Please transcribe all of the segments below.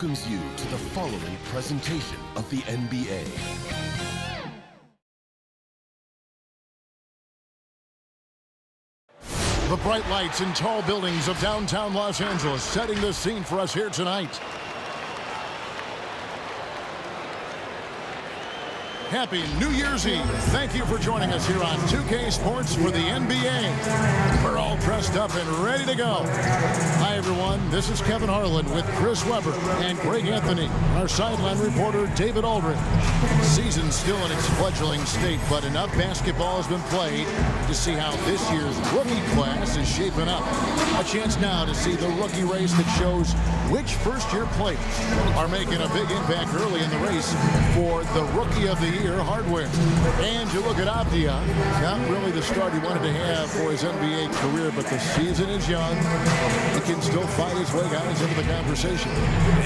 welcomes you to the following presentation of the NBA. The bright lights and tall buildings of downtown Los Angeles setting the scene for us here tonight. Happy New Year's Eve. Thank you for joining us here on 2K Sports for the NBA. We're all dressed up and ready to go. Hi, everyone. This is Kevin Harlan with Chris Webber and Greg Anthony, our sideline reporter, David Aldridge. Season's still in its fledgling state, but enough basketball has been played to see how this year's rookie class is shaping up. A chance now to see the rookie race that shows which first-year players are making a big impact early in the race for the Rookie of the Year hardware. And you look at Abdia, not really the start he wanted to have for his NBA career, but the season is young. He can still fight his way, guys, into the conversation.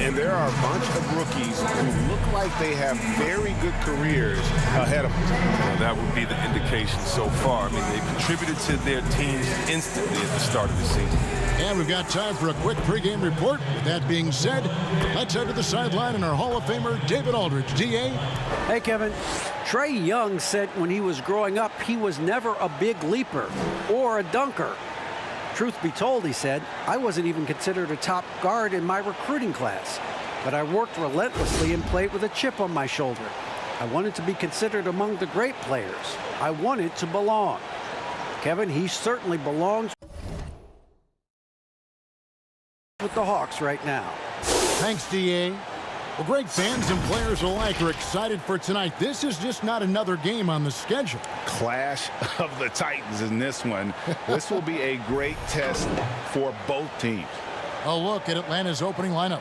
And there are a bunch of rookies who look like they have very good careers ahead of them. Well, that would be the indication so far. I mean, they contributed to their teams instantly at the start of the season. And we've got time for a quick pregame report. With that being said, let's head to the sideline and our Hall of Famer, David Aldridge. D.A.? Hey, Kevin. Trae Young said when he was growing up, he was never a big leaper or a dunker. Truth be told, he said, I wasn't even considered a top guard in my recruiting class. But I worked relentlessly and played with a chip on my shoulder. I wanted to be considered among the great players. I wanted to belong. Kevin, he certainly belongs with the Hawks right now. Thanks, D.A. Well, Greg, fans and players alike are excited for tonight. This is just not another game on the schedule. Clash of the Titans in this one. This will be a great test for both teams. A look at Atlanta's opening lineup.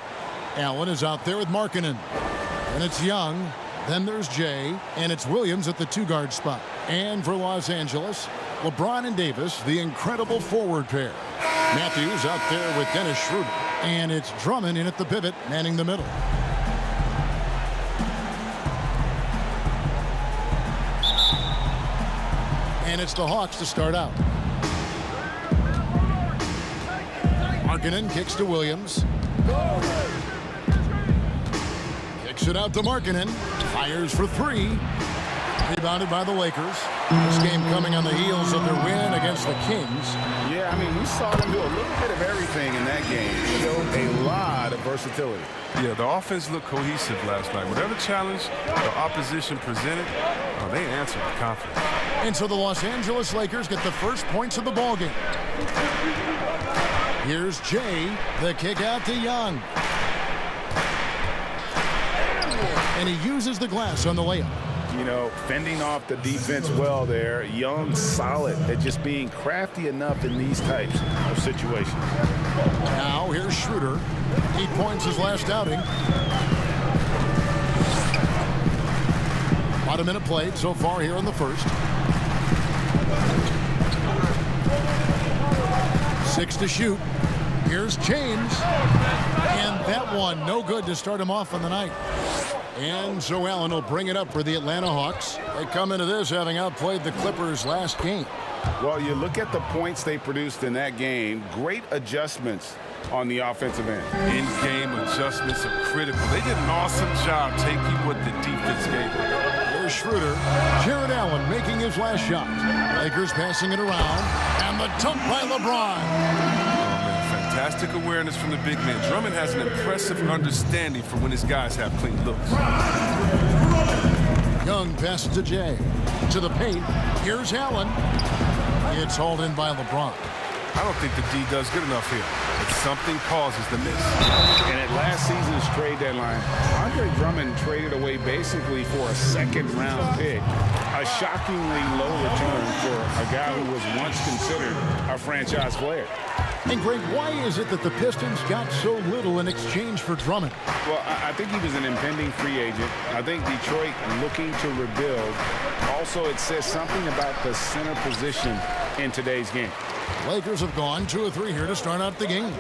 Allen is out there with Markkanen. And it's Young. Then there's Jay. And it's Williams at the two-guard spot. And for Los Angeles, LeBron and Davis, the incredible forward pair. Matthews out there with Dennis Schroeder. And it's Drummond in at the pivot, manning the middle. And it's the Hawks to start out. Markkanen kicks to Williams. Kicks it out to Markkanen. Fires for three. Rebounded by the Lakers. This game coming on the heels of their win against the Kings. Yeah, I mean, we saw them do a little bit of everything in that game. Showed a lot of versatility. Yeah, the offense looked cohesive last night. Whatever challenge the opposition presented, they answered with confidence. And so the Los Angeles Lakers get the first points of the ballgame. Here's Jay, the kick out to Young. And he uses the glass on the layup. You know, fending off the defense well there. Young solid at just being crafty enough in these types of situations. Now here's Schroeder. 8 points his last outing. About a minute played so far here in the first. 6 to shoot. Here's James. And that one no good to start him off on the night. And so Allen will bring it up for the Atlanta Hawks. They come into this having outplayed the Clippers last game. Well, you look at the points they produced in that game. Great adjustments on the offensive end. In-game adjustments are critical. They did an awesome job taking what the defense gave them. Here's Schroeder. Jared Allen making his last shot. Lakers passing it around. And the dunk by LeBron. Fantastic awareness from the big man. Drummond has an impressive understanding for when his guys have clean looks. Young passes to Jay. To the paint. Here's Allen. It's hauled in by LeBron. I don't think the D does good enough here. But something causes the miss. And at last season's trade deadline, Andre Drummond traded away basically for a second-round pick. A shockingly low return for a guy who was once considered a franchise player. And Greg, why is it that the Pistons got so little in exchange for Drummond? Well, I think he was an impending free agent. I think Detroit looking to rebuild. Also, it says something about the center position in today's game. Lakers have gone 2 of 3 here to start out the game.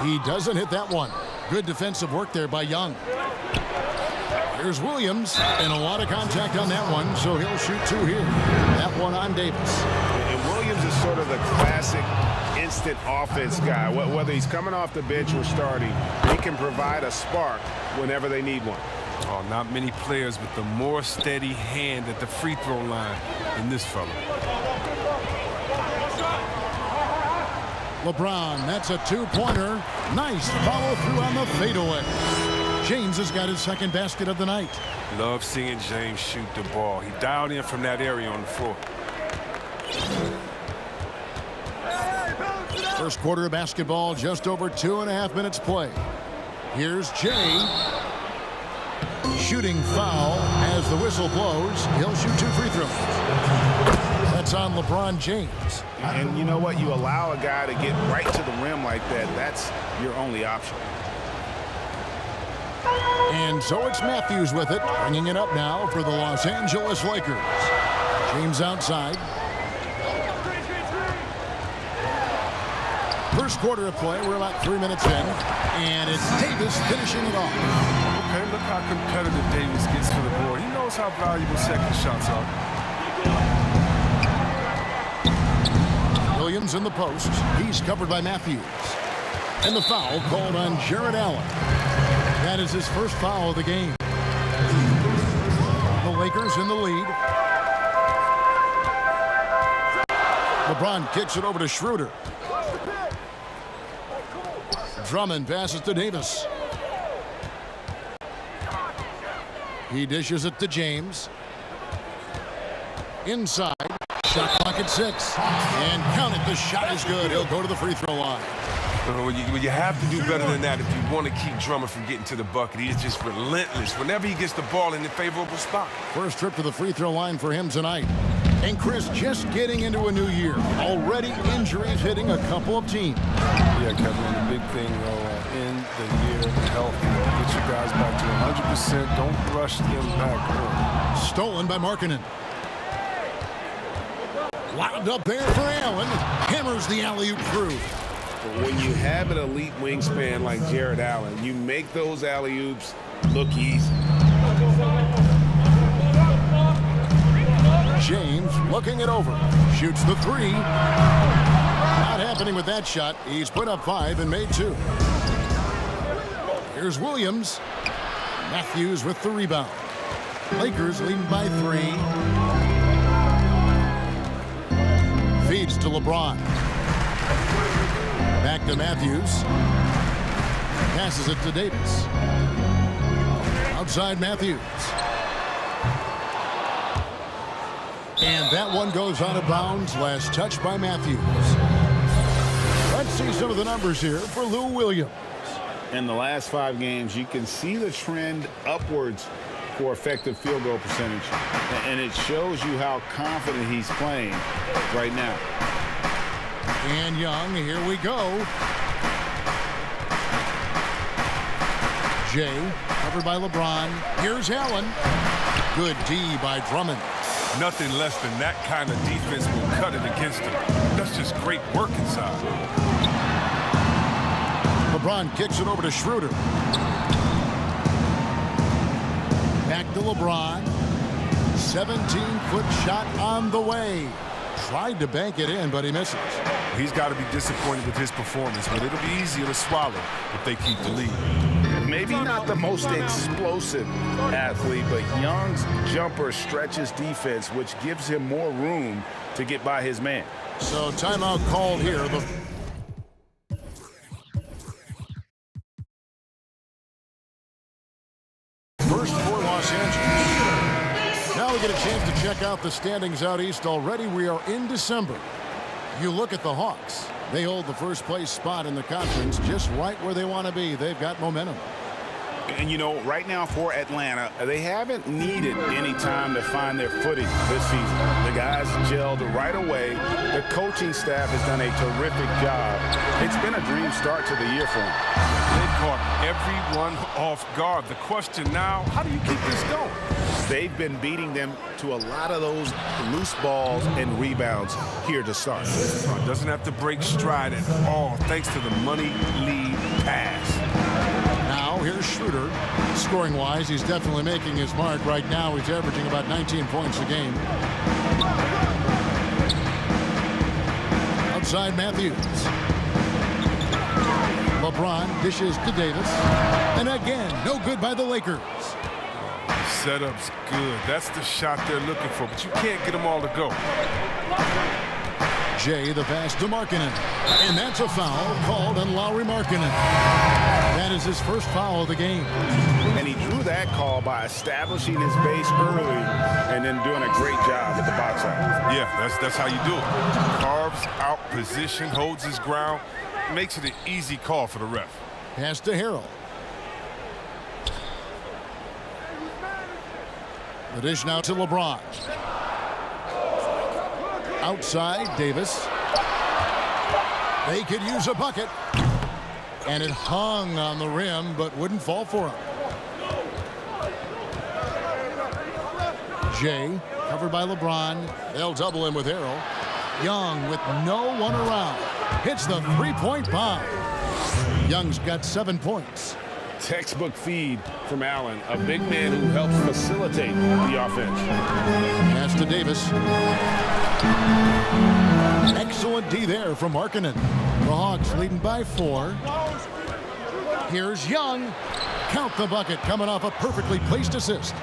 He doesn't hit that one. Good defensive work there by Young. Here's Williams, and a lot of contact on that one, so he'll shoot 2 here. That one on Davis. And Williams is sort of the classic instant offense guy. Whether he's coming off the bench or starting, he can provide a spark whenever they need one. Oh, not many players with a more steady hand at the free throw line than this fella. LeBron, that's a two-pointer. Nice follow-through on the fadeaway. James has got his second basket of the night. Love seeing James shoot the ball. He dialed in from that area on the floor. First quarter of basketball, just over 2.5 minutes play. Here's Jay. Shooting foul as the whistle blows. He'll shoot 2 free throws. That's on LeBron James. And you know what? You allow a guy to get right to the rim like that. That's your only option. And so it's Matthews with it, bringing it up now for the Los Angeles Lakers. James outside. First quarter of play, we're about 3 minutes in, and it's Davis finishing it off. Okay, look how competitive Davis gets to the board. He knows how valuable second shots are. Williams in the post. He's covered by Matthews. And the foul called on Jared Allen. That is his first foul of the game. The Lakers in the lead. LeBron kicks it over to Schroeder. Drummond passes to Davis. He dishes it to James. Inside. Shot clock at 6. And count it. The shot is good. He'll go to the free throw line. Well, you have to do better than that if you want to keep Drummond from getting to the bucket. He is just relentless whenever he gets the ball in the favorable spot. First trip to the free throw line for him tonight. And Chris, just getting into a new year. Already injuries hitting a couple of teams. Yeah, Kevin, the big thing, though, in the year, healthy. Get your guys back to 100%. Don't rush them back. Stolen by Markkanen. Lobbed up there for Allen. Hammers the alley-oop through. When you have an elite wingspan like Jared Allen, you make those alley-oops look easy. James looking it over. Shoots the 3. Not happening with that shot. He's put up 5 and made 2. Here's Williams. Matthews with the rebound. Lakers leading by 3. Feeds to LeBron. Back to Matthews. Passes it to Davis. Outside Matthews. And that one goes out of bounds. Last touch by Matthews. Let's see some of the numbers here for Lou Williams. In the last 5 games, you can see the trend upwards for effective field goal percentage. And it shows you how confident he's playing right now. And Young, here we go. Jay, covered by LeBron. Here's Allen. Good D by Drummond. Nothing less than that kind of defense will cut it against him. That's just great work inside. LeBron kicks it over to Schroeder. Back to LeBron. 17-foot shot on the way. Tried to bank it in, but he misses. He's got to be disappointed with his performance, but it'll be easier to swallow if they keep the lead. Maybe not the most explosive athlete, but Young's jumper stretches defense, which gives him more room to get by his man. So timeout called here. First for Los Angeles. Now we get a chance to check out the standings out east. Already we are in December. You look at the Hawks. They hold the first place spot in the conference just right where they want to be. They've got momentum. And, you know, right now for Atlanta, they haven't needed any time to find their footing this season. The guys gelled right away. The coaching staff has done a terrific job. It's been a dream start to the year for them. They've caught everyone off guard. The question now, how do you keep this going? They've been beating them to a lot of those loose balls and rebounds here to start. Doesn't have to break stride at all thanks to the money lead pass. Now here's Schroeder. Scoring-wise, he's definitely making his mark. Right now, he's averaging about 19 points a game. inside Matthews. LeBron dishes to Davis. And again, no good by the Lakers. Setup's good. That's the shot they're looking for, but you can't get them all to go. Jay, the pass to Markkanen. And that's a foul called on Lauri Markkanen. That is his first foul of the game. And he drew that call by establishing his base early and then doing a great job at the box out. Yeah, that's how you do it. Carves out position, holds his ground, makes it an easy call for the ref. Pass to Harrell. The dish now to LeBron. Outside, Davis. They could use a bucket. And it hung on the rim, but wouldn't fall for him. Jay, covered by LeBron. They'll double him with Harrell. Young with no one around. Hits the three-point bomb. Young's got 7 points. Textbook feed from Allen, a big man who helps facilitate the offense. Pass to Davis. Excellent D there from Markkanen. The Hawks leading by 4. Here's Young. Count the bucket, coming off a perfectly placed assist.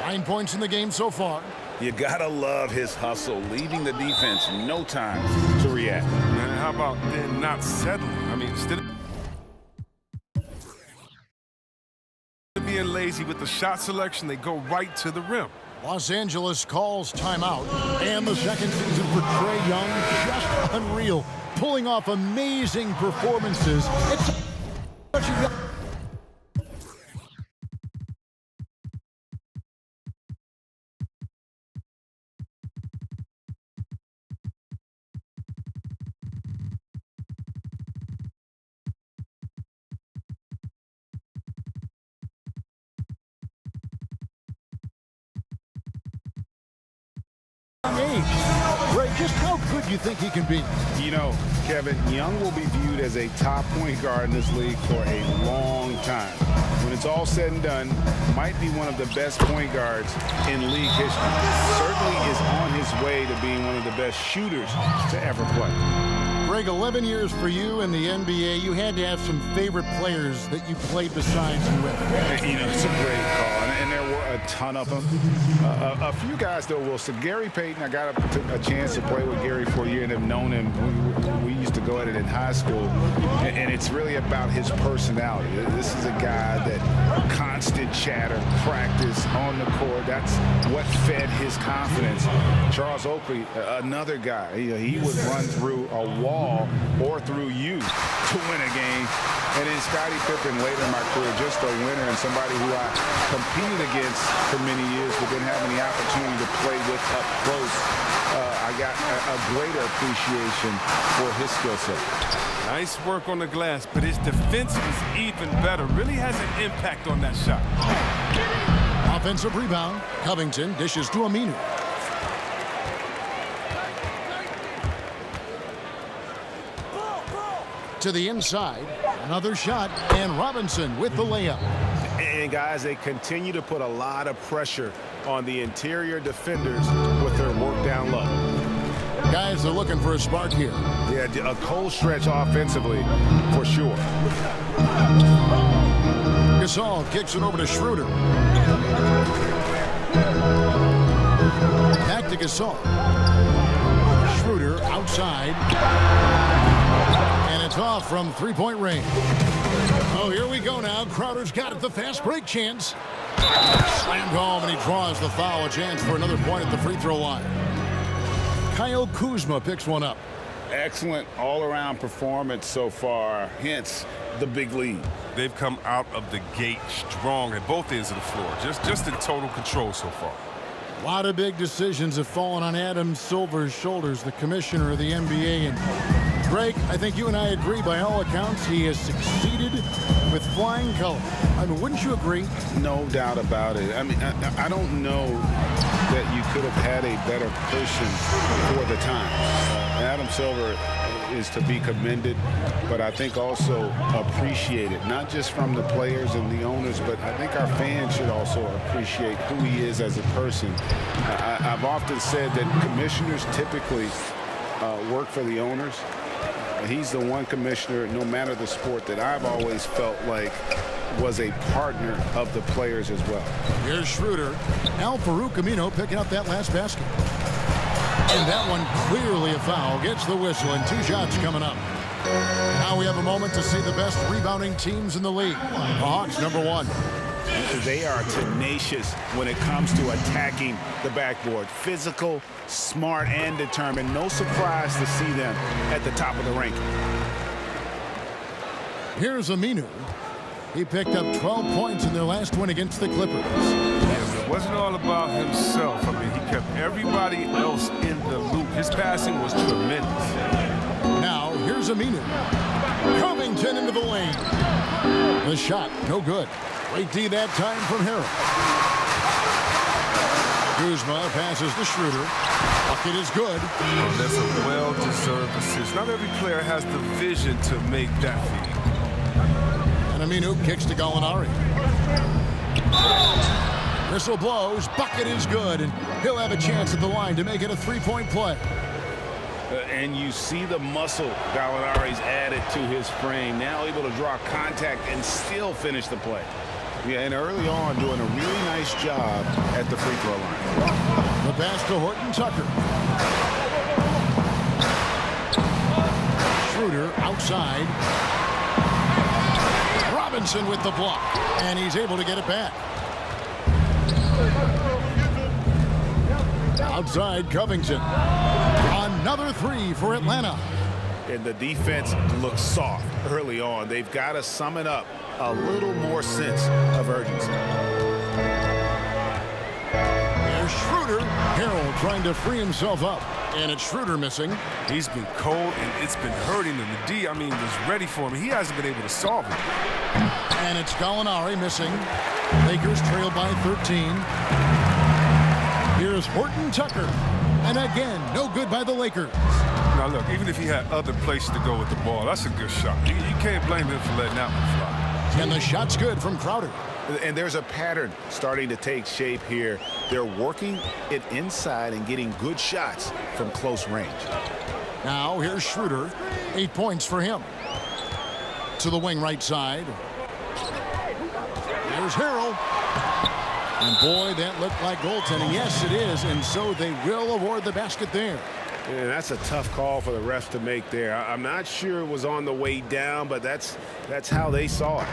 9 points in the game so far. You gotta love his hustle, leaving the defense no time to react. And how about then not settling? I mean, instead of being lazy with the shot selection, they go right to the rim. Los Angeles calls timeout. And the second season for Trae Young, just unreal. Pulling off amazing performances. It's such a young... age. Ray, just how good do you think he can be? You know, Kevin, Young will be viewed as a top point guard in this league for a long time. When it's all said and done, might be one of the best point guards in league history. Certainly is on his way to being one of the best shooters to ever play. Greg, 11 years for you in the NBA. You had to have some favorite players that you played besides you with. You know, it's a great call, and there were a ton of them. A few guys, though, Wilson. Gary Payton, I got a chance to play with Gary for a year and have known him. We used to go at it in high school, and it's really about his personality. This is a guy that constant chatter, practice on the court. That's what fed his confidence. Charles Oakley, another guy. He would run through a wall or through you to win a game. And then Scottie Pippen later in my career, just a winner and somebody who I competed against for many years, but didn't have any opportunity to play with up close. I got a greater appreciation for his skill set. Nice work on the glass, but his defense is even better. Really has an impact on that shot. Offensive rebound. Covington dishes to Aminu. To the inside, another shot, and Robinson with the layup. And guys, they continue to put a lot of pressure on the interior defenders with their work down low. Guys are looking for a spark here. Yeah, a cold stretch offensively for sure. Gasol kicks it over to Schroeder. Back to Gasol. Schroeder outside. And it's off from three-point range. Oh, here we go now. Crowder's got it, the fast break chance. Slammed home, and he draws the foul. A chance for another point at the free throw line. Kyle Kuzma picks one up. Excellent all-around performance so far, hence the big lead. They've come out of the gate strong at both ends of the floor, just in total control so far. A lot of big decisions have fallen on Adam Silver's shoulders, the commissioner of the NBA. And Greg, I think you and I agree, by all accounts, he has succeeded with flying colors. I mean, wouldn't you agree? No doubt about it. I mean, I don't know that you could have had a better person for the time. Adam Silver is to be commended, but I think also appreciated, not just from the players and the owners, but I think our fans should also appreciate who he is as a person. I've often said that commissioners typically work for the owners. He's the one commissioner, no matter the sport, that I've always felt like was a partner of the players as well. Here's Schroeder. Al Farouk Amino picking up that last basket. And that one clearly a foul. Gets the whistle, and 2 shots coming up. Now we have a moment to see the best rebounding teams in the league. The Hawks, number 1. They are tenacious when it comes to attacking the backboard. Physical, smart, and determined. No surprise to see them at the top of the ranking. Here's Aminu. He picked up 12 points in their last win against the Clippers. Yeah, it wasn't all about himself. I mean, he kept everybody else in the loop. His passing was tremendous. Now, here's Aminu. Covington into the lane. The shot, no good. Great D that time from Harrell. Kuzma passes to Schroeder. Bucket is good. Oh, that's a well-deserved assist. Not every player has the vision to make that feed. And Aminu kicks to Gallinari. Whistle blows. Bucket is good. And he'll have a chance at the line to make it a 3-point play. And you see the muscle Gallinari's added to his frame. Now able to draw contact and still finish the play. Yeah, and early on doing a really nice job at the free throw line. The pass to Horton Tucker. Schroeder outside. Robinson with the block. And he's able to get it back. Outside Covington. Another 3 for Atlanta. And the defense looks soft early on. They've got to sum it up. A little more sense of urgency. There's Schroeder. Harrell trying to free himself up. And it's Schroeder missing. He's been cold, and it's been hurting him. The D, I mean, was ready for him. He hasn't been able to solve it. And it's Gallinari missing. Lakers trail by 13. Here's Horton Tucker. And again, no good by the Lakers. Now, look, even if he had other places to go with the ball, that's a good shot. You can't blame him for letting that one fly. And the shot's good from Crowder. And there's a pattern starting to take shape here. They're working it inside and getting good shots from close range. Now here's Schroeder. 8 points for him. To the wing right side. Here's Harrell. And boy, that looked like goaltending. Yes, it is. And so they will award the basket there. Yeah, that's a tough call for the refs to make there. I'm not sure it was on the way down, but that's how they saw it.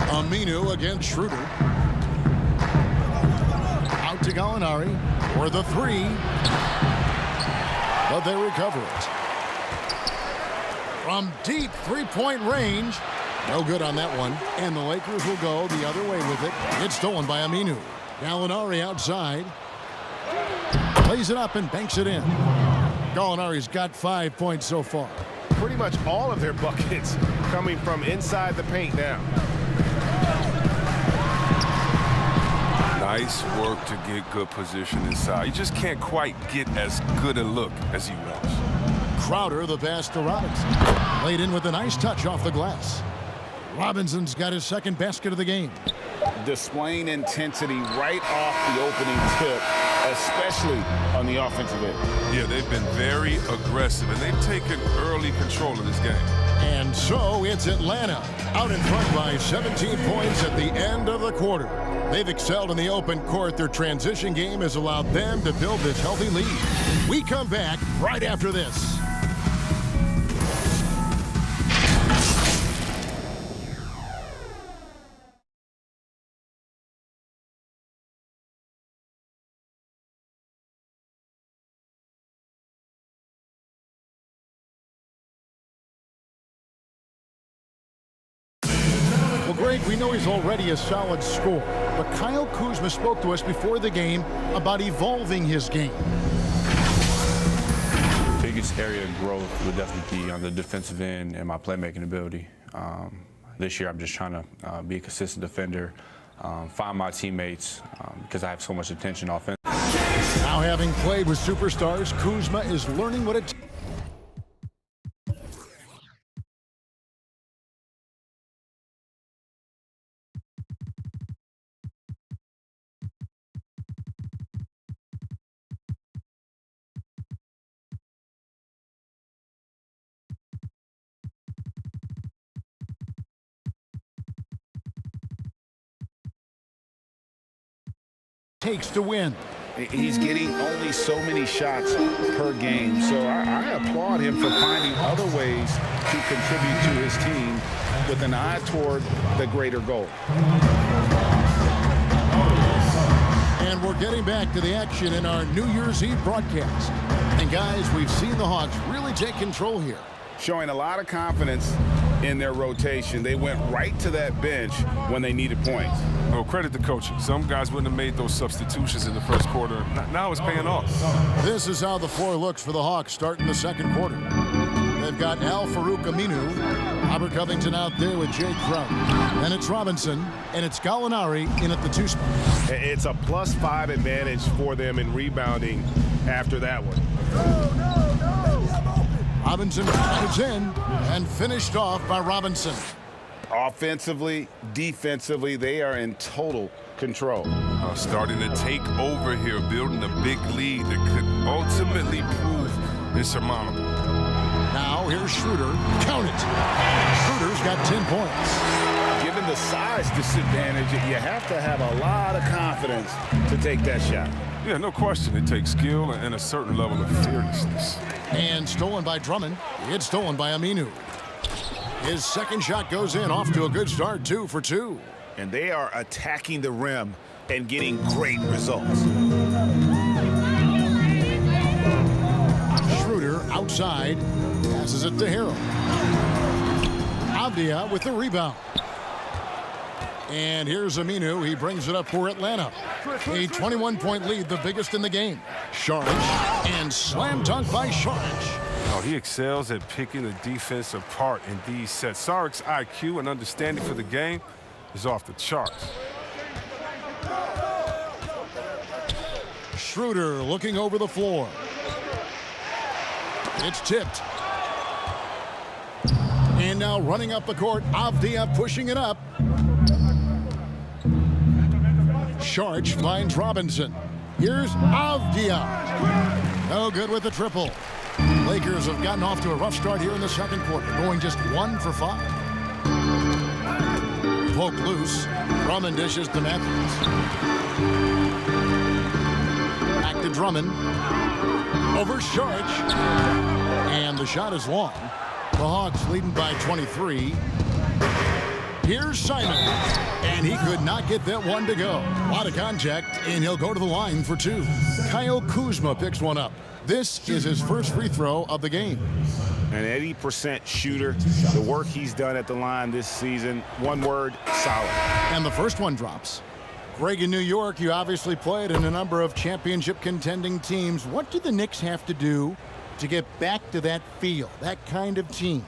Aminu against Schroeder. Out to Gallinari for the 3. But they recover it. From deep 3-point range. No good on that one. And the Lakers will go the other way with it. It's stolen by Aminu. Gallinari outside. Plays it up and banks it in. Gallinari's got 5 points so far. Pretty much all of their buckets coming from inside the paint now. Nice work to get good position inside. You just can't quite get as good a look as he wants. Crowder, the pass to Robinson. Laid in with a nice touch off the glass. Robinson's got his second basket of the game. Displaying intensity right off the opening tip, especially on the offensive end. Yeah, they've been very aggressive, and they've taken early control of this game. And so it's Atlanta out in front by 17 points at the end of the quarter. They've excelled in the open court. Their transition game has allowed them to build this healthy lead. We come back right after this. Well, Greg, we know he's already a solid scorer, but Kyle Kuzma spoke to us before the game about evolving his game. Biggest area of growth would definitely be on the defensive end and my playmaking ability. This year, I'm just trying to be a consistent defender, find my teammates because I have so much attention offensively. Now, having played with superstars, Kuzma is learning what it takes to win. He's getting only so many shots per game, so I applaud him for finding other ways to contribute to his team with an eye toward the greater goal. And we're getting back to the action in our New Year's Eve broadcast. And guys, we've seen the Hawks really take control here. Showing a lot of confidence in their rotation. They went right to that bench when they needed points. Well, credit the coaching. Some guys wouldn't have made those substitutions in the first quarter. Now it's paying off. This is how the floor looks for the Hawks starting the second quarter. They've got Al-Farouq Aminu, Robert Covington out there with Jay Crumb. And it's Robinson, and it's Gallinari in at the 2 spot. It's a +5 advantage for them in rebounding after that one. Robinson drives in and finished off by Robinson. Offensively, defensively, they are in total control. Starting to take over here, building a big lead that could ultimately prove insurmountable. Now here's Schroeder. Count it. Schroeder's got 10 points. Given the size disadvantage, you have to have a lot of confidence to take that shot. Yeah, no question. It takes skill and a certain level of fearlessness. And stolen by Drummond. It's stolen by Aminu. His second shot goes in, off to a good start, 2 for 2. And they are attacking the rim and getting great results. Schroeder outside, passes it to Harrell. Avdia with the rebound. And here's Aminu. He brings it up for Atlanta. A 21-point lead, the biggest in the game. Saric, and slam dunk by Saric. Oh, he excels at picking the defense apart in these sets. Saric's IQ and understanding for the game is off the charts. Schroeder looking over the floor. It's tipped. And now running up the court, Avdia pushing it up. Saric finds Robinson. Here's Avdia. No good with the triple. Lakers have gotten off to a rough start here in the second quarter, going just 1 for 5. Poke loose. Drummond dishes to Matthews. Back to Drummond. Over Saric. And the shot is long. The Hawks leading by 23. Here's Simon. And he could not get that one to go. A lot of contact, and he'll go to the line for 2. Kyle Kuzma picks one up. This is his first free throw of the game. An 80% shooter. The work he's done at the line this season, one word, solid. And the first one drops. Greg, in New York, you obviously played in a number of championship contending teams. What do the Knicks have to do to get back to that feel, that kind of team?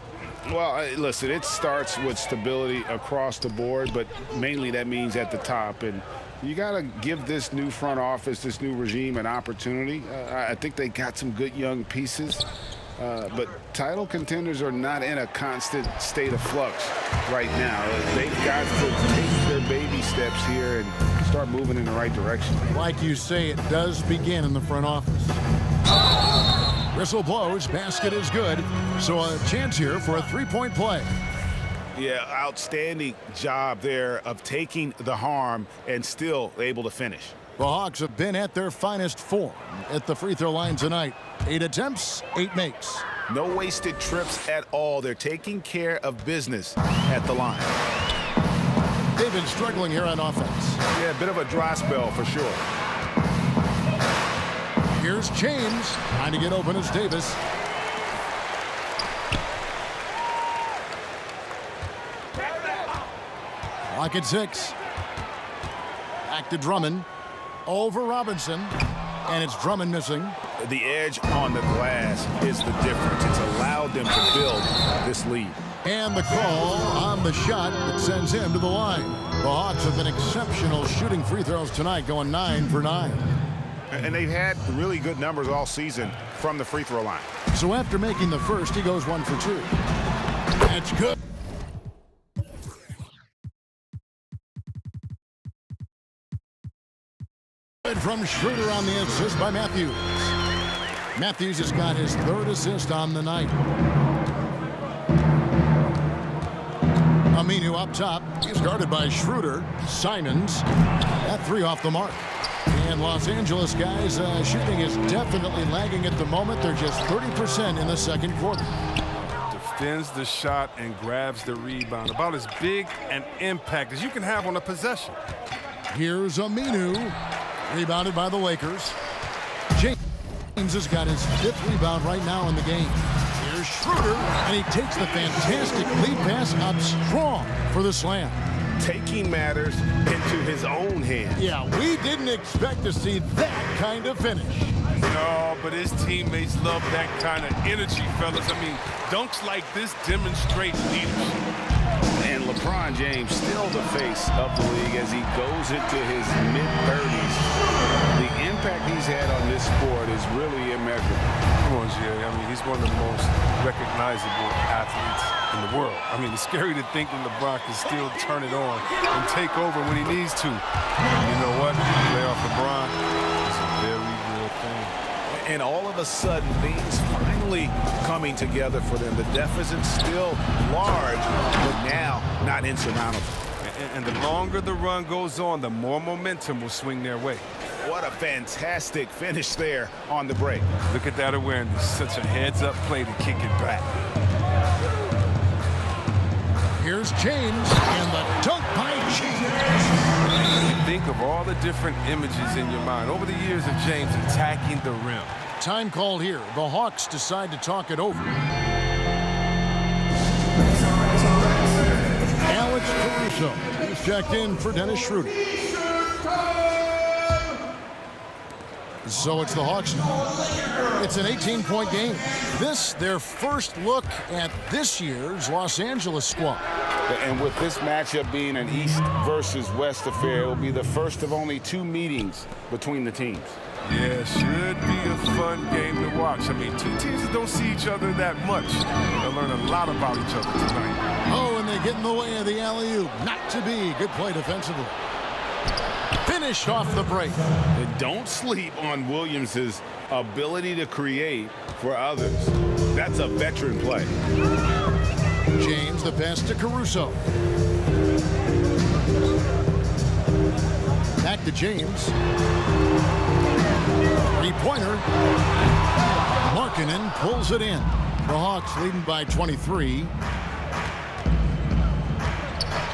Well, listen, it starts with stability across the board, but mainly that means at the top. And you got to give this new front office, this new regime, an opportunity. I think they got some good young pieces, but title contenders are not in a constant state of flux right now. They've got to take their baby steps here and start moving in the right direction. Like you say, it does begin in the front office. Whistle blows, basket is good, so a chance here for a three-point play. Yeah, outstanding job there of taking the harm and still able to finish. The Hawks have been at their finest form at the free throw line tonight. 8 attempts, 8 makes. No wasted trips at all. They're taking care of business at the line. They've been struggling here on offense. Yeah, a bit of a dry spell for sure. Here's James trying to get open as Davis. Clock at 6. Back to Drummond. Over Robinson. And it's Drummond missing. The edge on the glass is the difference. It's allowed them to build this lead. And the call on the shot that sends him to the line. The Hawks have been exceptional shooting free throws tonight, going 9 for 9. And they've had really good numbers all season from the free throw line. So after making the first, he goes 1 for 2. That's good. From Schroeder on the assist by Matthews. Matthews has got his 3rd assist on the night. Aminu up top. He's guarded by Schroeder. Simons. That 3 off the mark. And Los Angeles guys shooting is definitely lagging at the moment. They're just 30% in the second quarter. Defends the shot and grabs the rebound. About as big an impact as you can have on a possession. Here's Aminu. Rebounded by the Lakers. James has got his 5th rebound right now in the game. Here's Schroeder, and he takes the fantastic lead pass up strong for the slam. Taking matters into his own hands. Yeah, we didn't expect to see that kind of finish. No, but his teammates love that kind of energy, fellas. I mean, dunks like this demonstrate leadership. And LeBron James still the face of the league as he goes into his mid-30s. The impact he's had on this sport is really immeasurable. Come on, Jerry. I mean, he's one of the most recognizable athletes in the world. I mean, it's scary to think that LeBron can still turn it on and take over when he needs to. You know what? Playoff LeBron is a very real thing. And all of a sudden, things finally coming together for them. The deficit's still large, but now not insurmountable. And the longer the run goes on, the more momentum will swing their way. What a fantastic finish there on the break. Look at that awareness. Such a heads-up play to kick it back. Here's James, and the dunk by James. Think of all the different images in your mind over the years of James attacking the rim. Time called here. The Hawks decide to talk it over. Alex Caruso is checked in for Dennis Schroeder. So it's the Hawks now. It's an 18-point game. This, their first look at this year's Los Angeles squad. And with this matchup being an East versus West affair, it will be the first of only 2 meetings between the teams. Yeah, should be a fun game to watch. I mean, 2 teams that don't see each other that much. They'll learn a lot about each other tonight. Oh, and they get in the way of the alley-oop. Not to be. Good play defensively. Finished off the break. And don't sleep on Williams' ability to create for others. That's a veteran play. James, the pass to Caruso. Back to James. Three-pointer. Markkanen pulls it in. The Hawks leading by 23.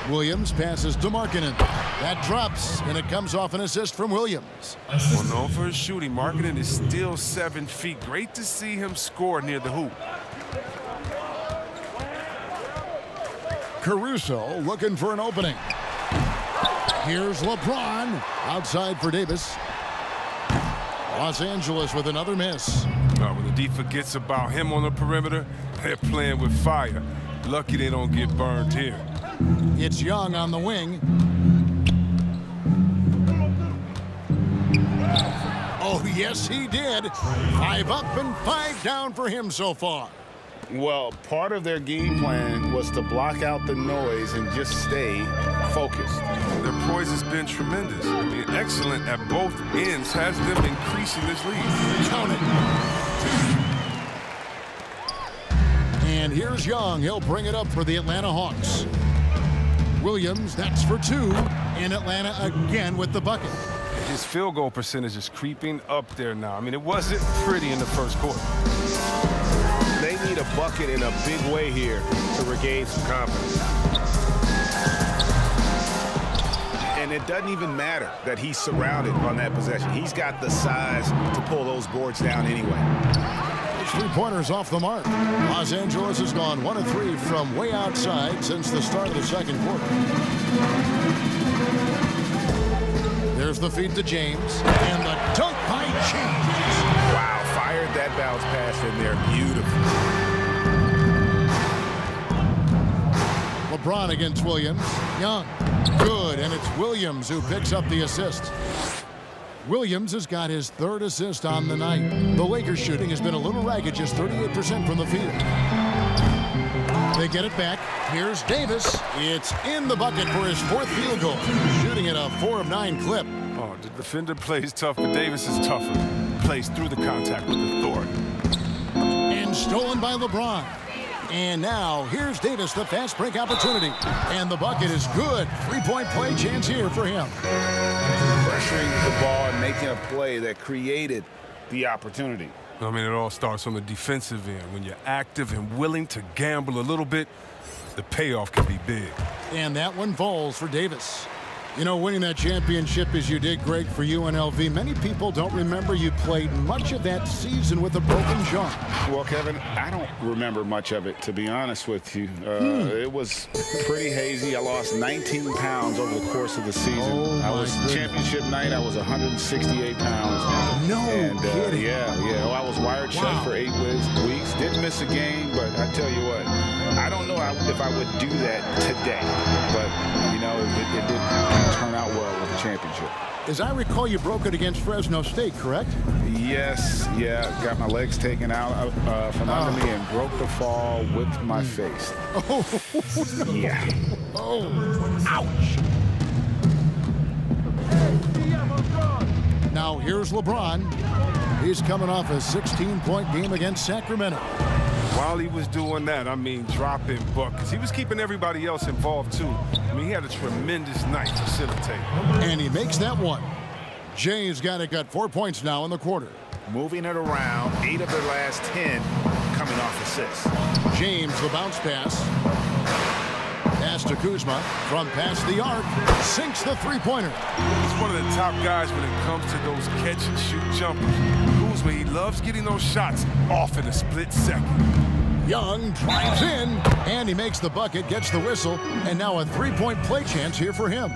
Williams passes to Markkanen. That drops, and it comes off an assist from Williams. Well, known for his shooting, Markkanen is still 7 feet. Great to see him score near the hoop. Caruso looking for an opening. Here's LeBron outside for Davis. Los Angeles with another miss. When the D forgets about him on the perimeter, they're playing with fire. Lucky they don't get burned here. It's Young on the wing. Oh, yes, he did. 5 up and 5 down for him so far. Well, part of their game plan was to block out the noise and just stay focused. Their poise has been tremendous. I mean, excellent at both ends, has them increasing this lead. Count it. And here's Young. He'll bring it up for the Atlanta Hawks. Williams, that's for 2. And Atlanta again with the bucket. His field goal percentage is creeping up there now. I mean, it wasn't pretty in the first quarter. They need a bucket in a big way here to regain some confidence. And it doesn't even matter that he's surrounded on that possession. He's got the size to pull those boards down anyway. 3-pointers off the mark. Los Angeles has gone 1 of 3 from way outside since the start of the second quarter. There's the feed to James, and the dunk by James. Wow, fired that bounce pass in there. Beautiful. LeBron against Williams. Young, good, and it's Williams who picks up the assist. Williams has got his 3rd assist on the night. The Lakers shooting has been a little ragged, just 38% from the field. They get it back. Here's Davis. It's in the bucket for his 4th field goal. Shooting at a 4 of 9 clip. Oh, the defender plays tough, but Davis is tougher. Plays through the contact with authority. And stolen by LeBron. And now, here's Davis, the fast break opportunity. And the bucket is good. 3-point play chance here for him. pressuring the ball and making a play that created the opportunity. I mean, it all starts on the defensive end. When you're active and willing to gamble a little bit, the payoff can be big. And that one falls for Davis. You know, winning that championship as you did, Greg, for UNLV, many people don't remember you played much of that season with a broken jaw. Well, Kevin, I don't remember much of it, to be honest with you. It was pretty hazy. I lost 19 pounds over the course of the season. I was championship night. I was 168 pounds. No kidding. Yeah. Well, I was wired shut for 8 weeks. Didn't miss a game, but I tell you what, I don't know if I would do that today. But, you know, it didn't turn out well with the championship. As I recall, you broke it against Fresno State, correct? Yes, got my legs taken out from under me and broke the fall with my face. Oh, yeah. Oh, ouch. Now here's LeBron. He's coming off a 16-point game against Sacramento. While he was doing that, I mean, dropping buckets. He was keeping everybody else involved, too. I mean, he had a tremendous night facilitating. And he makes that one. Jay's got 4 points now in the quarter. Moving it around, 8 of their last 10 coming off assists. James, the bounce pass. Pass to Kuzma from past the arc. Sinks the three-pointer. He's one of the top guys when it comes to those catch-and-shoot jumpers. Kuzma, he loves getting those shots off in a split second. Young drives in, and he makes the bucket, gets the whistle, and now a three-point play chance here for him.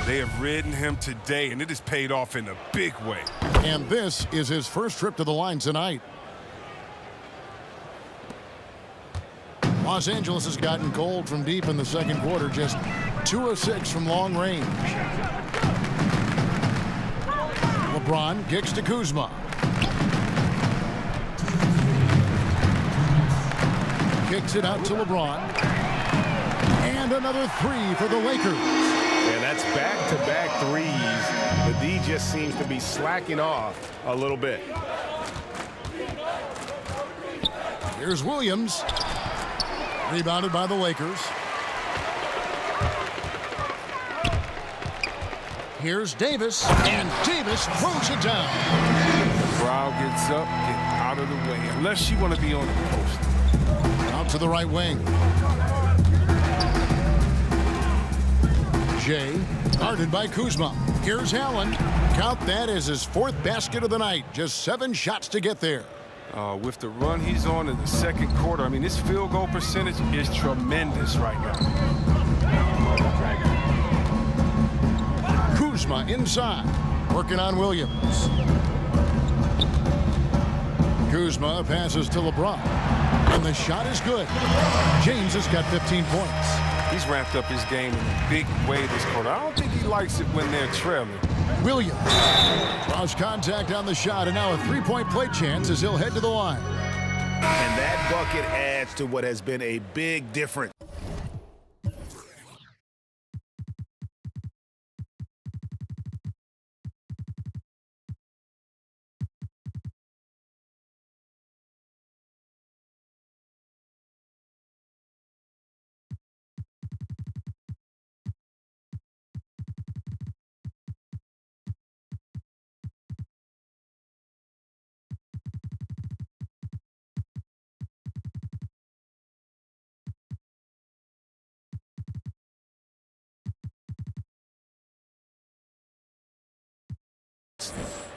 They have ridden him today, and it has paid off in a big way. And this is his first trip to the line tonight. Los Angeles has gotten cold from deep in the second quarter, just 2 of 6 from long range. LeBron kicks to Kuzma. Kicks it out to LeBron. And another 3 for the Lakers. And that's back-to-back threes. The D just seems to be slacking off a little bit. Here's Williams. Rebounded by the Lakers. Here's Davis, and Davis throws it down. Brown gets up, get out of the way, unless you want to be on the post. Out to the right wing. Jay, guarded by Kuzma. Here's Allen. Count that as his 4th basket of the night. Just 7 shots to get there. With the run he's on in the second quarter, I mean, his field goal percentage is tremendous right now. Kuzma inside, working on Williams. Kuzma passes to LeBron, and the shot is good. James has got 15 points. He's ramped up his game in a big way this quarter. I don't think he likes it when they're trailing. Williams draws contact on the shot, and now a 3-point play chance as he'll head to the line. And that bucket adds to what has been a big difference.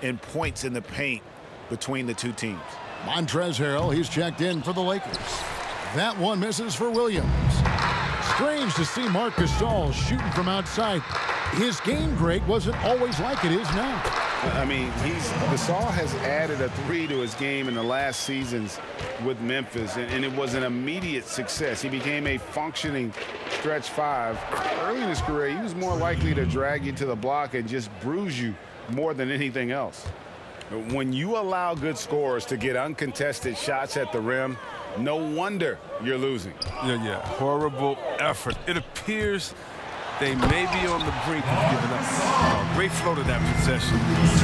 And points in the paint between the two teams. Montrezl Harrell, he's checked in for the Lakers. That one misses for Williams. Strange to see Marc Gasol shooting from outside. His game, Greg, wasn't always like it is now. I mean, Gasol has added a 3 to his game in the last seasons with Memphis, and it was an immediate success. He became a functioning stretch 5. Early in his career, he was more likely to drag you to the block and just bruise you more than anything else. When you allow good scorers to get uncontested shots at the rim, no wonder you're losing. Yeah. Horrible effort. It appears they may be on the brink of giving up. Great flow to that possession.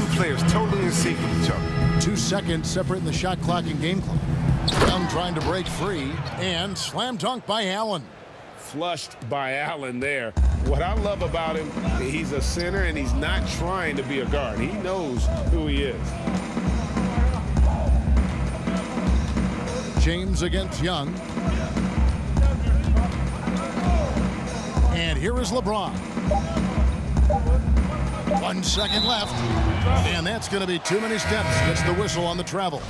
2 players totally in sync with each other. 2 seconds separating the shot clock and game clock. Young trying to break free, and slam dunk by Allen. Flushed by Allen there. What I love about him, he's a center and he's not trying to be a guard. He knows who he is. James against Young. And here is LeBron. 1 second left. And that's going to be too many steps. Gets the whistle on the travel.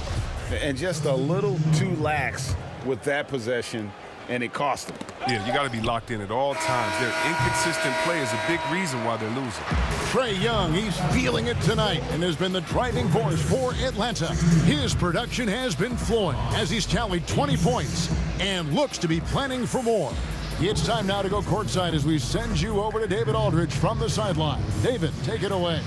And just a little too lax with that possession, and it cost them. Yeah, you got to be locked in at all times. Their inconsistent play is a big reason why they're losing. Trae Young, he's feeling it tonight and has been the driving force for Atlanta. His production has been flowing as he's tallied 20 points and looks to be planning for more. It's time now to go courtside as we send you over to David Aldridge from the sideline. David, take it away.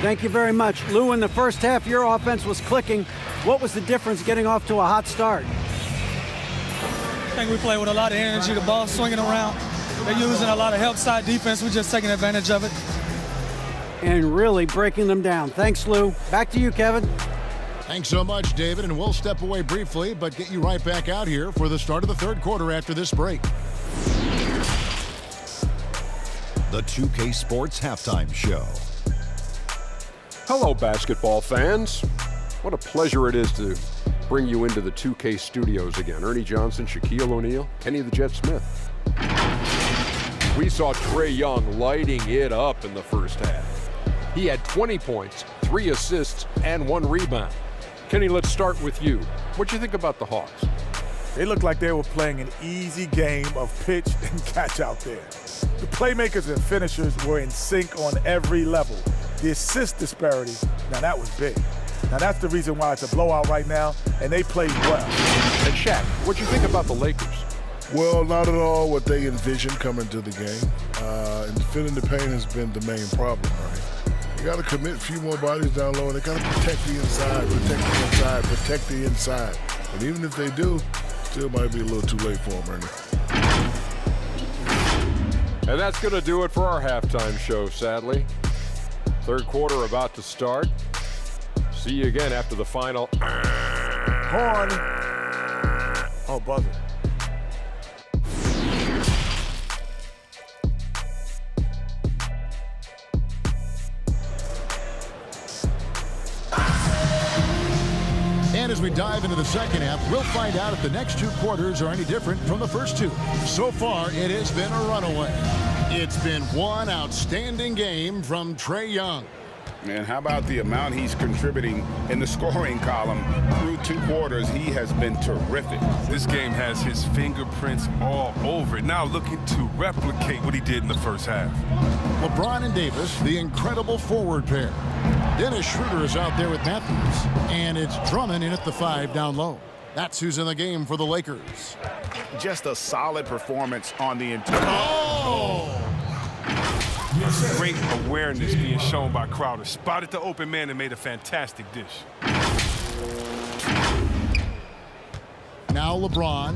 Thank you very much. Lou, in the first half, your offense was clicking. What was the difference getting off to a hot start? I think we play with a lot of energy. The ball swinging around. They're using a lot of help side defense. We're just taking advantage of it. And really breaking them down. Thanks, Lou. Back to you, Kevin. Thanks so much, David, and we'll step away briefly, but get you right back out here for the start of the third quarter after this break. The 2K Sports Halftime Show. Hello, basketball fans. What a pleasure it is to bring you into the 2K studios again. Ernie Johnson, Shaquille O'Neal, Kenny the Jet Smith. We saw Trae Young lighting it up in the first half. He had 20 points, 3 assists, and 1 rebound. Kenny, let's start with you. What'd you think about the Hawks? They looked like they were playing an easy game of pitch and catch out there. The playmakers and finishers were in sync on every level. The assist disparity, now that was big. Now that's the reason why it's a blowout right now, and they played well. And Shaq, what'd you think about the Lakers? Well, not at all what they envisioned coming to the game. And filling the paint has been the main problem, right? You got to commit a few more bodies down low, and they got to protect the inside, protect the inside, protect the inside. And even if they do, still might be a little too late for them, Ernie. And that's going to do it for our halftime show, sadly. Third quarter about to start. See you again after the final. Horn. Oh, buzzer. And as we dive into the second half, we'll find out if the next 2 quarters are any different from the first 2. So far, it has been a runaway. It's been one outstanding game from Trae Young. And how about the amount he's contributing in the scoring column through 2 quarters? He has been terrific. This game has his fingerprints all over it. Now looking to replicate what he did in the first half. LeBron and Davis, the incredible forward pair. Dennis Schroeder is out there with Matthews. And it's Drummond in at the 5 down low. That's who's in the game for the Lakers. Just a solid performance on the entire. Oh! Great awareness being shown by Crowder. Spotted the open man and made a fantastic dish. Now LeBron.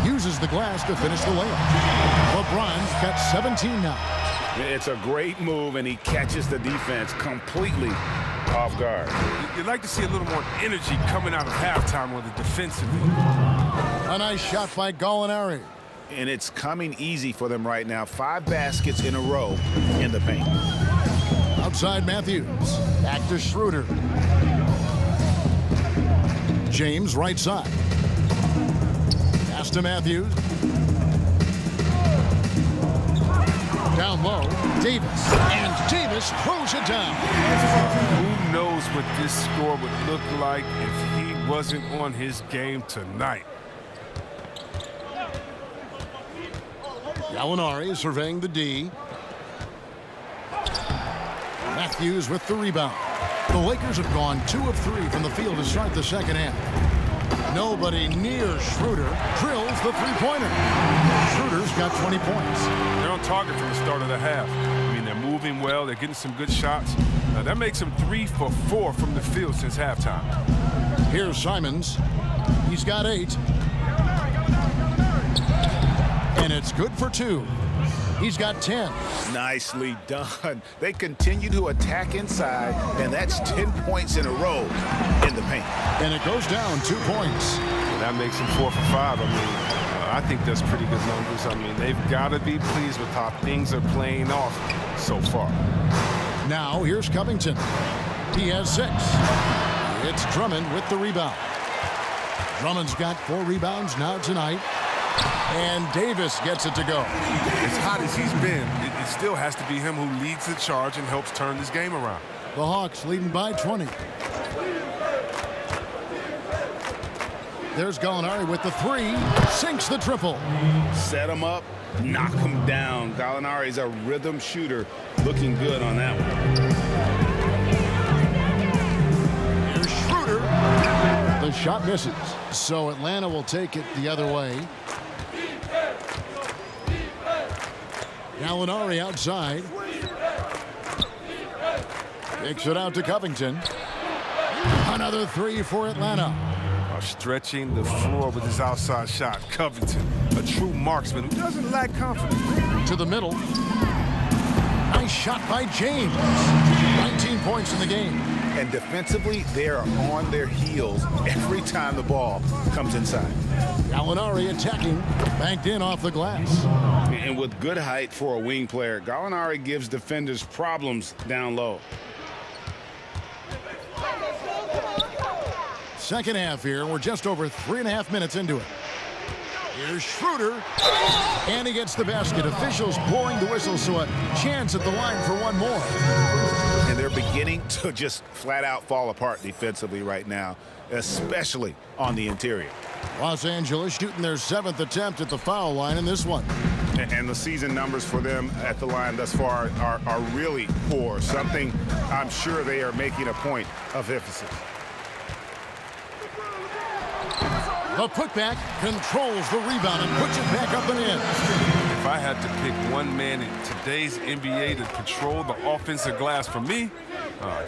Uses the glass to finish the layup. LeBron's got 17 now. It's a great move, and he catches the defense completely off guard. You'd like to see a little more energy coming out of halftime on the defensive end. A nice shot by Gallinari. And it's coming easy for them right now. 5 baskets in a row in the paint. Outside Matthews. Back to Schroeder. James right side. Pass to Matthews. Down low, Davis. And Davis throws it down. Who knows what this score would look like if he wasn't on his game tonight. Gallinari surveying the D. Matthews with the rebound. The Lakers have gone 2 of 3 from the field to start the second half. Nobody near Schroeder drills the 3-pointer. Schroeder's got 20 points. They're on target from the start of the half. I mean, they're moving well. They're getting some good shots. That makes them 3 for 4 from the field since halftime. Here's Simons. He's got 8. And it's good for 2. He's got 10. Nicely done. They continue to attack inside, and that's 10 points in a row in the paint. And it goes down 2 points. And that makes him 4 for 5. I mean, I think that's pretty good numbers. I mean, they've got to be pleased with how things are playing off so far. Now here's Covington. He has 6. It's Drummond with the rebound. Drummond's got 4 rebounds now tonight. And Davis gets it to go. As hot as he's been, it still has to be him who leads the charge and helps turn this game around. The Hawks leading by 20. There's Gallinari with the 3. Sinks the triple. Set him up, knock him down. Gallinari's a rhythm shooter. Looking good on that one. Here's Schroeder. The shot misses. So Atlanta will take it the other way. Gallinari outside. Kicks it out to Covington. Another 3 for Atlanta. Stretching the floor with his outside shot. Covington, a true marksman who doesn't lack confidence. To the middle. Nice shot by James. 19 points in the game. And defensively, they are on their heels every time the ball comes inside. Gallinari attacking, banked in off the glass. And with good height for a wing player, Gallinari gives defenders problems down low. Second half here. We're just over 3.5 minutes into it. Here's Schroeder. And he gets the basket. Officials blowing the whistle, so a chance at the line for one more. And they're beginning to just flat out fall apart defensively right now, especially on the interior. Los Angeles shooting their 7th attempt at the foul line in this one. And the season numbers for them at the line thus far are really poor. Something I'm sure they are making a point of emphasis. The putback controls the rebound and puts it back up and in. If I had to pick one man in today's NBA to patrol the offensive glass for me,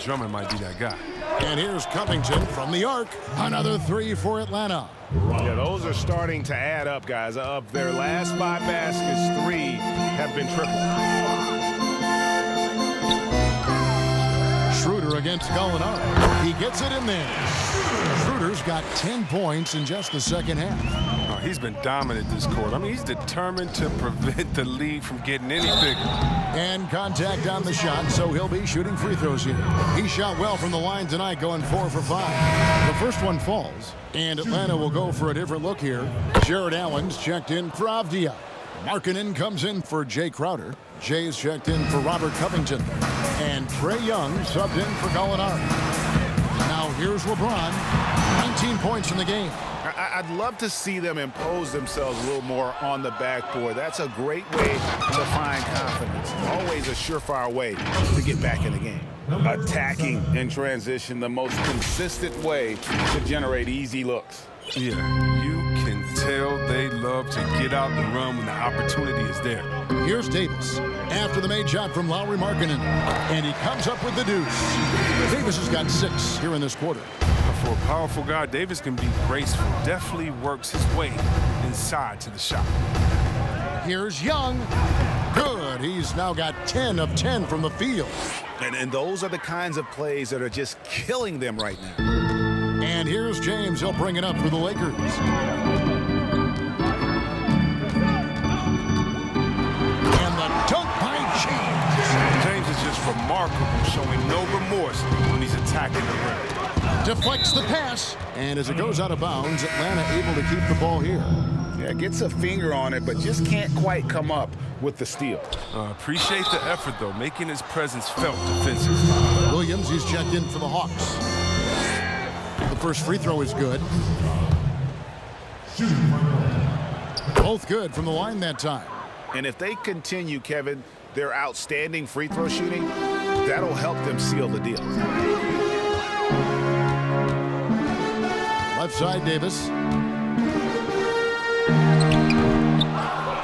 Drummond might be that guy. And here's Covington from the arc. Another 3 for Atlanta. Yeah, those are starting to add up, guys. Of their last 5 baskets, 3 have been triple. Schroeder against Gallinari. He gets it in there. Schroeder's got 10 points in just the second half. He's been dominant this quarter. I mean, he's determined to prevent the lead from getting any bigger. And contact on the shot, so he'll be shooting free throws here. He shot well from the line tonight, going 4 for 5. The first one falls, and Atlanta will go for a different look here. Jared Allen's checked in for Avdia. Markkanen comes in for Jay Crowder. Jay's checked in for Robert Covington. And Trae Young subbed in for Gallinari. Now here's LeBron. 19 points in the game. I'd love to see them impose themselves a little more on the backboard. That's a great way to find confidence. Always a surefire way to get back in the game. Attacking in transition, the most consistent way to generate easy looks. Yeah, you can tell they love to get out and run when the opportunity is there. Here's Davis after the made shot from Lauri Markkanen, and he comes up with the deuce. Davis has got 6 here in this quarter. For a powerful guy, Davis can be graceful. Definitely works his way inside to the shot. Here's Young. Good. He's now got 10 of 10 from the field. And those are the kinds of plays that are just killing them right now. And here's James. He'll bring it up for the Lakers. And the dunk by James. James is just remarkable, showing no remorse when he's attacking the rim. Deflects the pass, and as it goes out of bounds, Atlanta able to keep the ball here. Yeah, gets a finger on it, but just can't quite come up with the steal. Appreciate the effort, though, making his presence felt defensively. Williams, he's checked in for the Hawks. The first free throw is good. Both good from the line that time. And if they continue, Kevin, their outstanding free throw shooting, that'll help them seal the deal. Left side, Davis.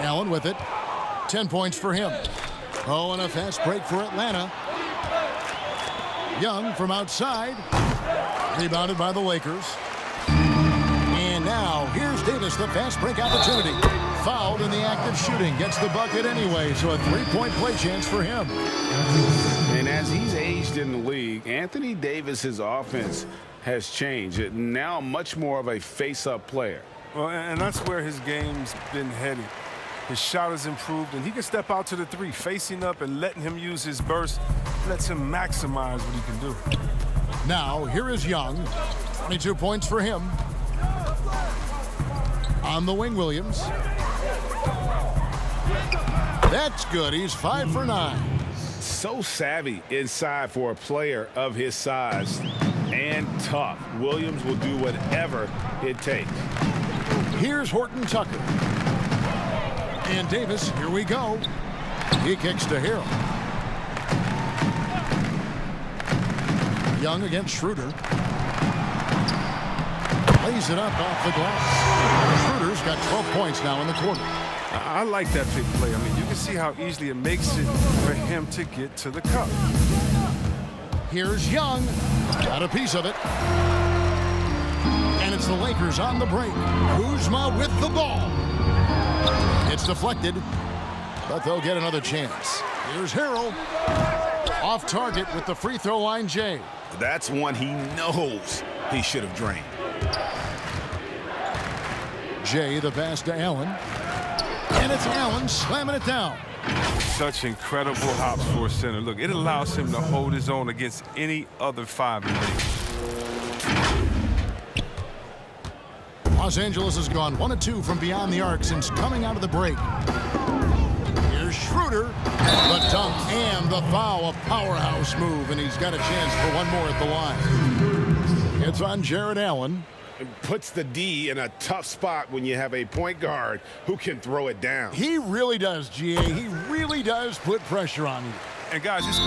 Allen with it. 10 points for him. Oh, and a fast break for Atlanta. Young from outside. Rebounded by the Lakers. And now, here's Davis, the fast break opportunity. fouled in the act of shooting. Gets the bucket anyway, so a three-point play chance for him. And as he's aged in the league, Anthony Davis's offense has changed. Now much more of a face-up player. Well, and that's where his game's been headed. His shot has improved, and he can step out to the three. Facing up and letting him use his burst lets him maximize what he can do. Now, here is Young. 22 points for him. On the wing, Williams. That's good. He's 5 for 9. So savvy inside for a player of his size and tough. Williams will do whatever it takes. Here's Horton Tucker. And Davis, here we go. He kicks to Harrell. Young against Schroeder. Lays it up off the glass. Schroeder's got 12 points now in the quarter. I like that big play. I mean, you can see how easily it makes it for him to get to the cup. Here's Young. Got a piece of it. And it's the Lakers on the break. Kuzma with the ball. It's deflected, but they'll get another chance. Here's Harrell. Off target with the free throw line, Jay. That's one he knows he should have drained. Jay, the pass to Allen. And it's Allen slamming it down. Such incredible hops for a center. Look, it allows him to hold his own against any other five in the league. Los Angeles has gone 1 of 2 from beyond the arc since coming out of the break. Here's Schroeder. The dunk and the foul. A powerhouse move, and he's got a chance for one more at the line. It's on Jared Allen. It puts the D in a tough spot when you have a point guard who can throw it down. He really does, GA. He really does put pressure on you. And guys, it's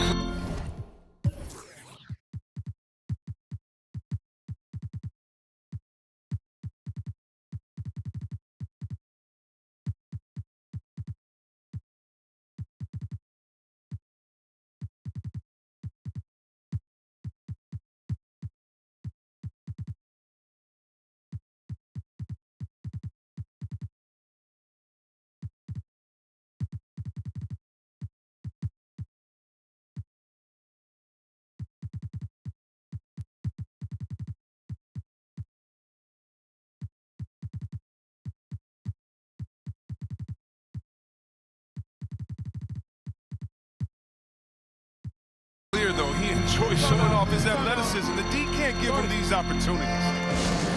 clear, though, he enjoys showing off his athleticism. The D can't give him these opportunities.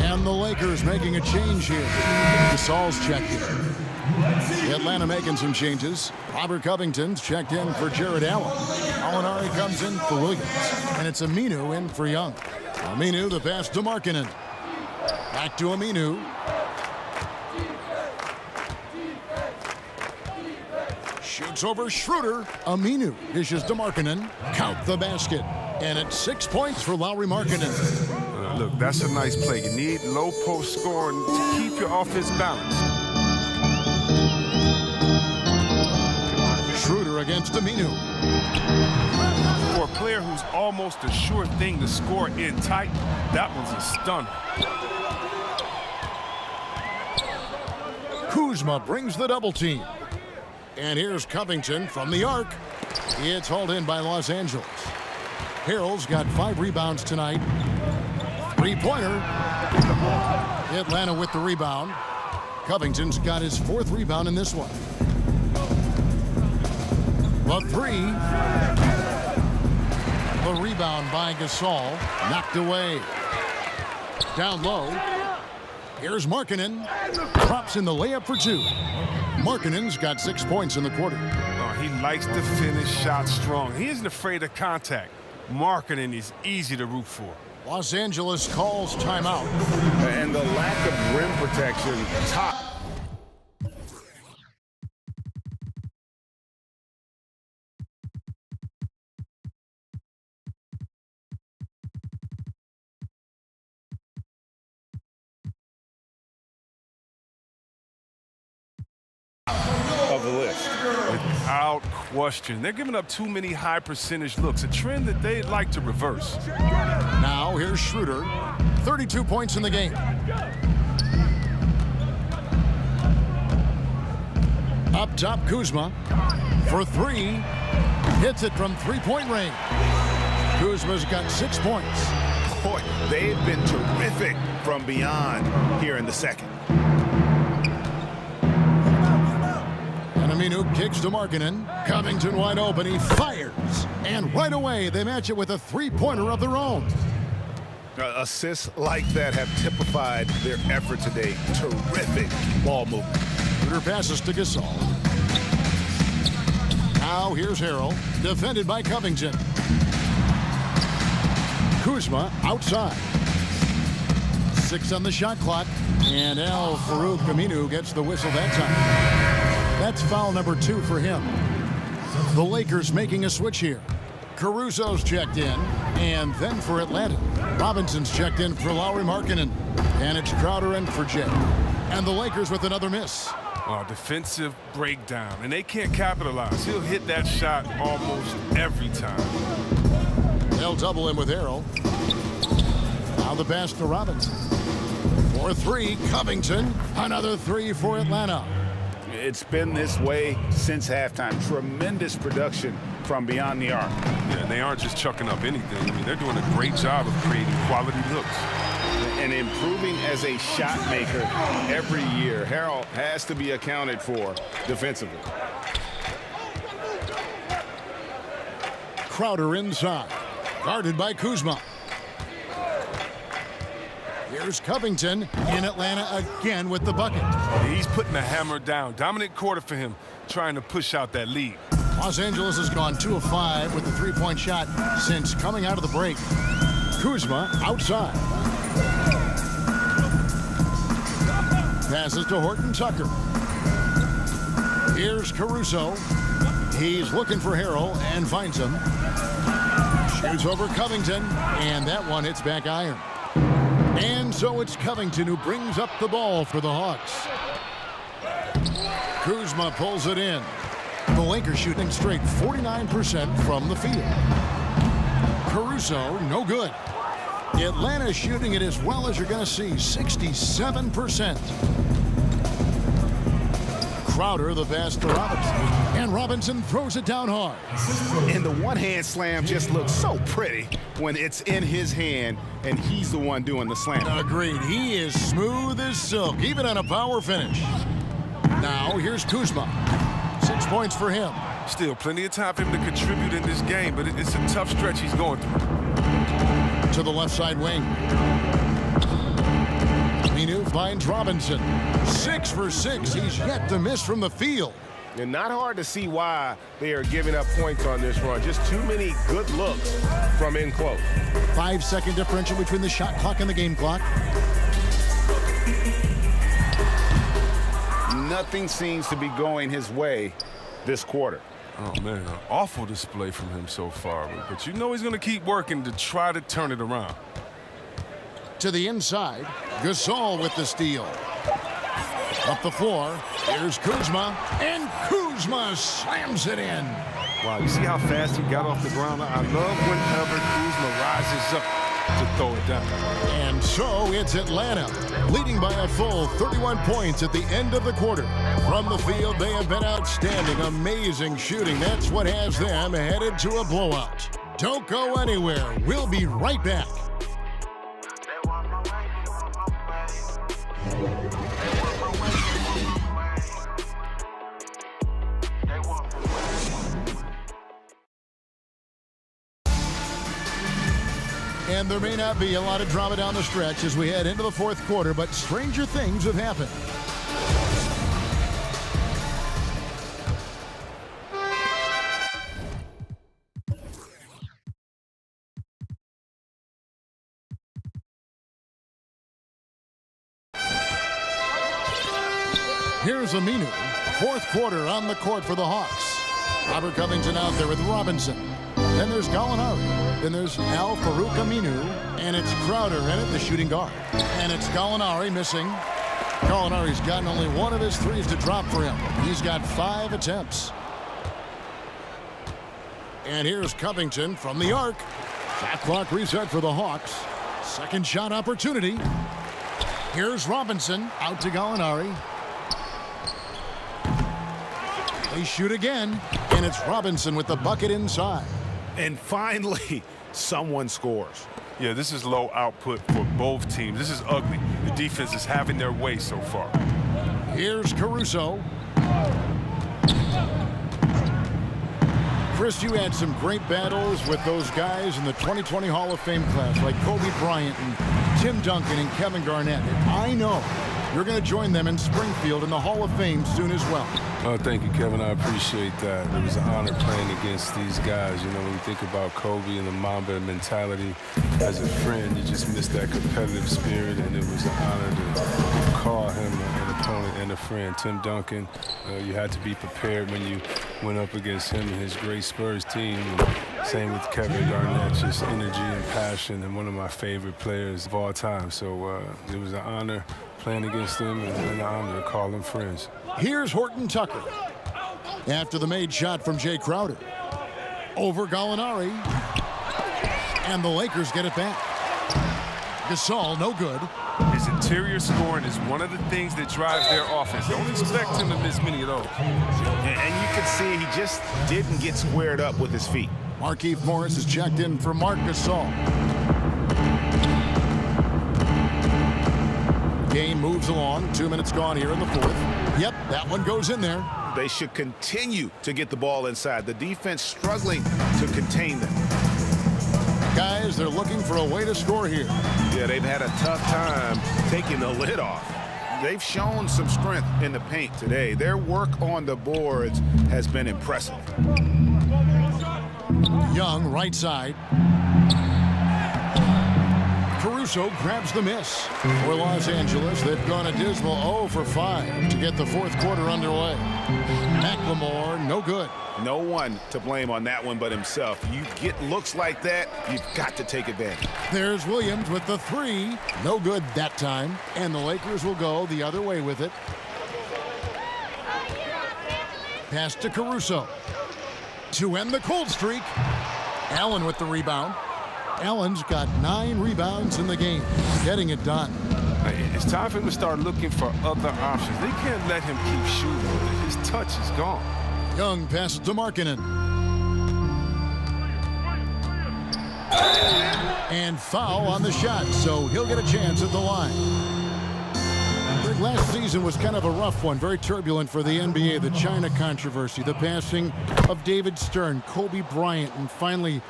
And the Lakers making a change here. Gasol's checked in. Atlanta making some changes. Robert Covington's checked in for Jared Allen. Alinari comes in for Williams. And it's Aminu in for Young. Aminu, the pass to Markkanen. Back to Aminu. Shoots over Schroeder. Aminu dishes to Markkanen. Count the basket. And it's 6 points for Lauri Markkanen. Look, that's a nice play. You need low post scoring to keep your offense balanced. Schroeder against Aminu. For a player who's almost a sure thing to score in tight, that one's a stunner. Kuzma brings the double team. And here's Covington from the arc. It's hauled in by Los Angeles. Harrell's got 5 rebounds tonight. 3-pointer. Atlanta with the rebound. Covington's got his 4th rebound in this one. The 3. The rebound by Gasol. Knocked away. Down low. Here's Markkanen. Drops in the layup for 2. Markkanen's got 6 points in the quarter. Oh, he likes to finish shots strong. He isn't afraid of contact. Markkanen is easy to root for. Los Angeles calls timeout. And the lack of rim protection top. Of the list. Without question. They're giving up too many high percentage looks, a trend that they'd like to reverse. Now here's Schroeder. 32 points in the game. Up top, Kuzma for three. Hits it from three-point range. Kuzma's got 6 points. Boy, they've been terrific from beyond here in the second. And Aminu kicks to Markkanen. Covington wide open. He fires. And right away, they match it with a three-pointer of their own. Assists like that have typified their effort today. Terrific ball movement. Shooter passes to Gasol. Now here's Harrell, defended by Covington. Kuzma outside. 6 on the shot clock, and Al-Farouq Aminu gets the whistle that time. That's foul number 2 for him. The Lakers making a switch here. Caruso's checked in, and then for Atlanta, Robinson's checked in for Lauri Markkanen, and it's Crowder in for Jay. And the Lakers with another miss. Defensive breakdown, and they can't capitalize. He'll hit that shot almost every time. They'll double him with Harrell. Now the pass to Robinson. For 3, Covington. Another 3 for Atlanta. It's been this way since halftime. Tremendous production from beyond the arc. Yeah, they aren't just chucking up anything. I mean, they're doing a great job of creating quality looks. And improving as a shot maker every year. Harrell has to be accounted for defensively. Crowder inside. Guarded by Kuzma. Here's Covington in Atlanta again with the bucket. He's putting the hammer down. Dominant quarter for him, trying to push out that lead. Los Angeles has gone 2 of 5 with the three-point shot since coming out of the break. Kuzma outside. Passes to Horton Tucker. Here's Caruso. He's looking for Harrell and finds him. Shoots over Covington, and that one hits back iron. And so it's Covington who brings up the ball for the Hawks. Kuzma pulls it in. The Lakers shooting straight 49% from the field. Caruso, no good. Atlanta shooting it as well as you're going to see, 67%. Crowder, the pass to Robinson. And Robinson throws it down hard. And the one-hand slam just looks so pretty when it's in his hand and he's the one doing the slam. Agreed. He is smooth as silk, even on a power finish. Now, here's Kuzma. 6 points for him. Still plenty of time for him to contribute in this game, but it's a tough stretch he's going through. To the left side wing. Aminu finds Robinson. 6 for 6. He's yet to miss from the field. And not hard to see why they are giving up points on this run. Just too many good looks from in close. 5-second differential between the shot clock and the game clock. Nothing seems to be going his way this quarter. Oh, man, an awful display from him so far. But you know he's going to keep working to try to turn it around. To the inside, Gasol with the steal. Up the floor, here's Kuzma, and Kuzma slams it in. Wow, you see how fast he got off the ground? I love whenever Kuzma rises up to throw it down. And so it's Atlanta, leading by a full 31 points at the end of the quarter. From the field, they have been outstanding, amazing shooting. That's what has them headed to a blowout. Don't go anywhere. We'll be right back. And there may not be a lot of drama down the stretch as we head into the fourth quarter, but stranger things have happened. Here's Aminu, fourth quarter on the court for the Hawks. Robert Covington out there with Robinson. Then there's Gallinari. Then there's Al-Farouq Aminu. And it's Crowder in it, the shooting guard. And it's Gallinari missing. Gallinari's gotten only one of his threes to drop for him. He's got 5 attempts. And here's Covington from the arc. Shot clock reset for the Hawks. Second shot opportunity. Here's Robinson out to Gallinari. They shoot again, and it's Robinson with the bucket inside. And finally, someone scores. Yeah, this is low output for both teams. This is ugly. The defense is having their way so far. Here's Caruso. Chris, you had some great battles with those guys in the 2020 Hall of Fame class, like Kobe Bryant and Tim Duncan and Kevin Garnett. And I know you're going to join them in Springfield in the Hall of Fame soon as well. Oh, thank you, Kevin. I appreciate that. It was an honor playing against these guys. You know, when you think about Kobe and the Mamba mentality, as a friend, you just miss that competitive spirit, and it was an honor to call him an opponent and a friend. Tim Duncan, you had to be prepared when you went up against him and his great Spurs team. And same with Kevin Garnett, just energy and passion, and one of my favorite players of all time. So it was an honor playing against them, and an honor to call them friends. Here's Horton Tucker. After the made shot from Jay Crowder. Over Gallinari. And the Lakers get it back. Gasol, no good. His interior scoring is one of the things that drives their offense. Don't expect him to miss many of those. And you can see he just didn't get squared up with his feet. Markieff Morris is checked in for Marc Gasol. Game moves along. 2 minutes gone here in the fourth. Yep, that one goes in there. They should continue to get the ball inside. The defense struggling to contain them. Guys, they're looking for a way to score here. Yeah, they've had a tough time taking the lid off. They've shown some strength in the paint today. Their work on the boards has been impressive. Young, right side. Caruso grabs the miss. For Los Angeles, they've gone a dismal 0 for 5 to get the fourth quarter underway. McLemore, no good. No one to blame on that one but himself. You get looks like that, you've got to take advantage. There's Williams with the three. No good that time. And the Lakers will go the other way with it. Pass to Caruso. To end the cold streak. Allen with the rebound. Allen's got 9 rebounds in the game, getting it done. It's time for him to start looking for other options. They can't let him keep shooting. His touch is gone. Young passes to Markkanen. And foul on the shot, so he'll get a chance at the line. Last season was kind of a rough one, very turbulent for the NBA. The China controversy, the passing of David Stern, Kobe Bryant, and finally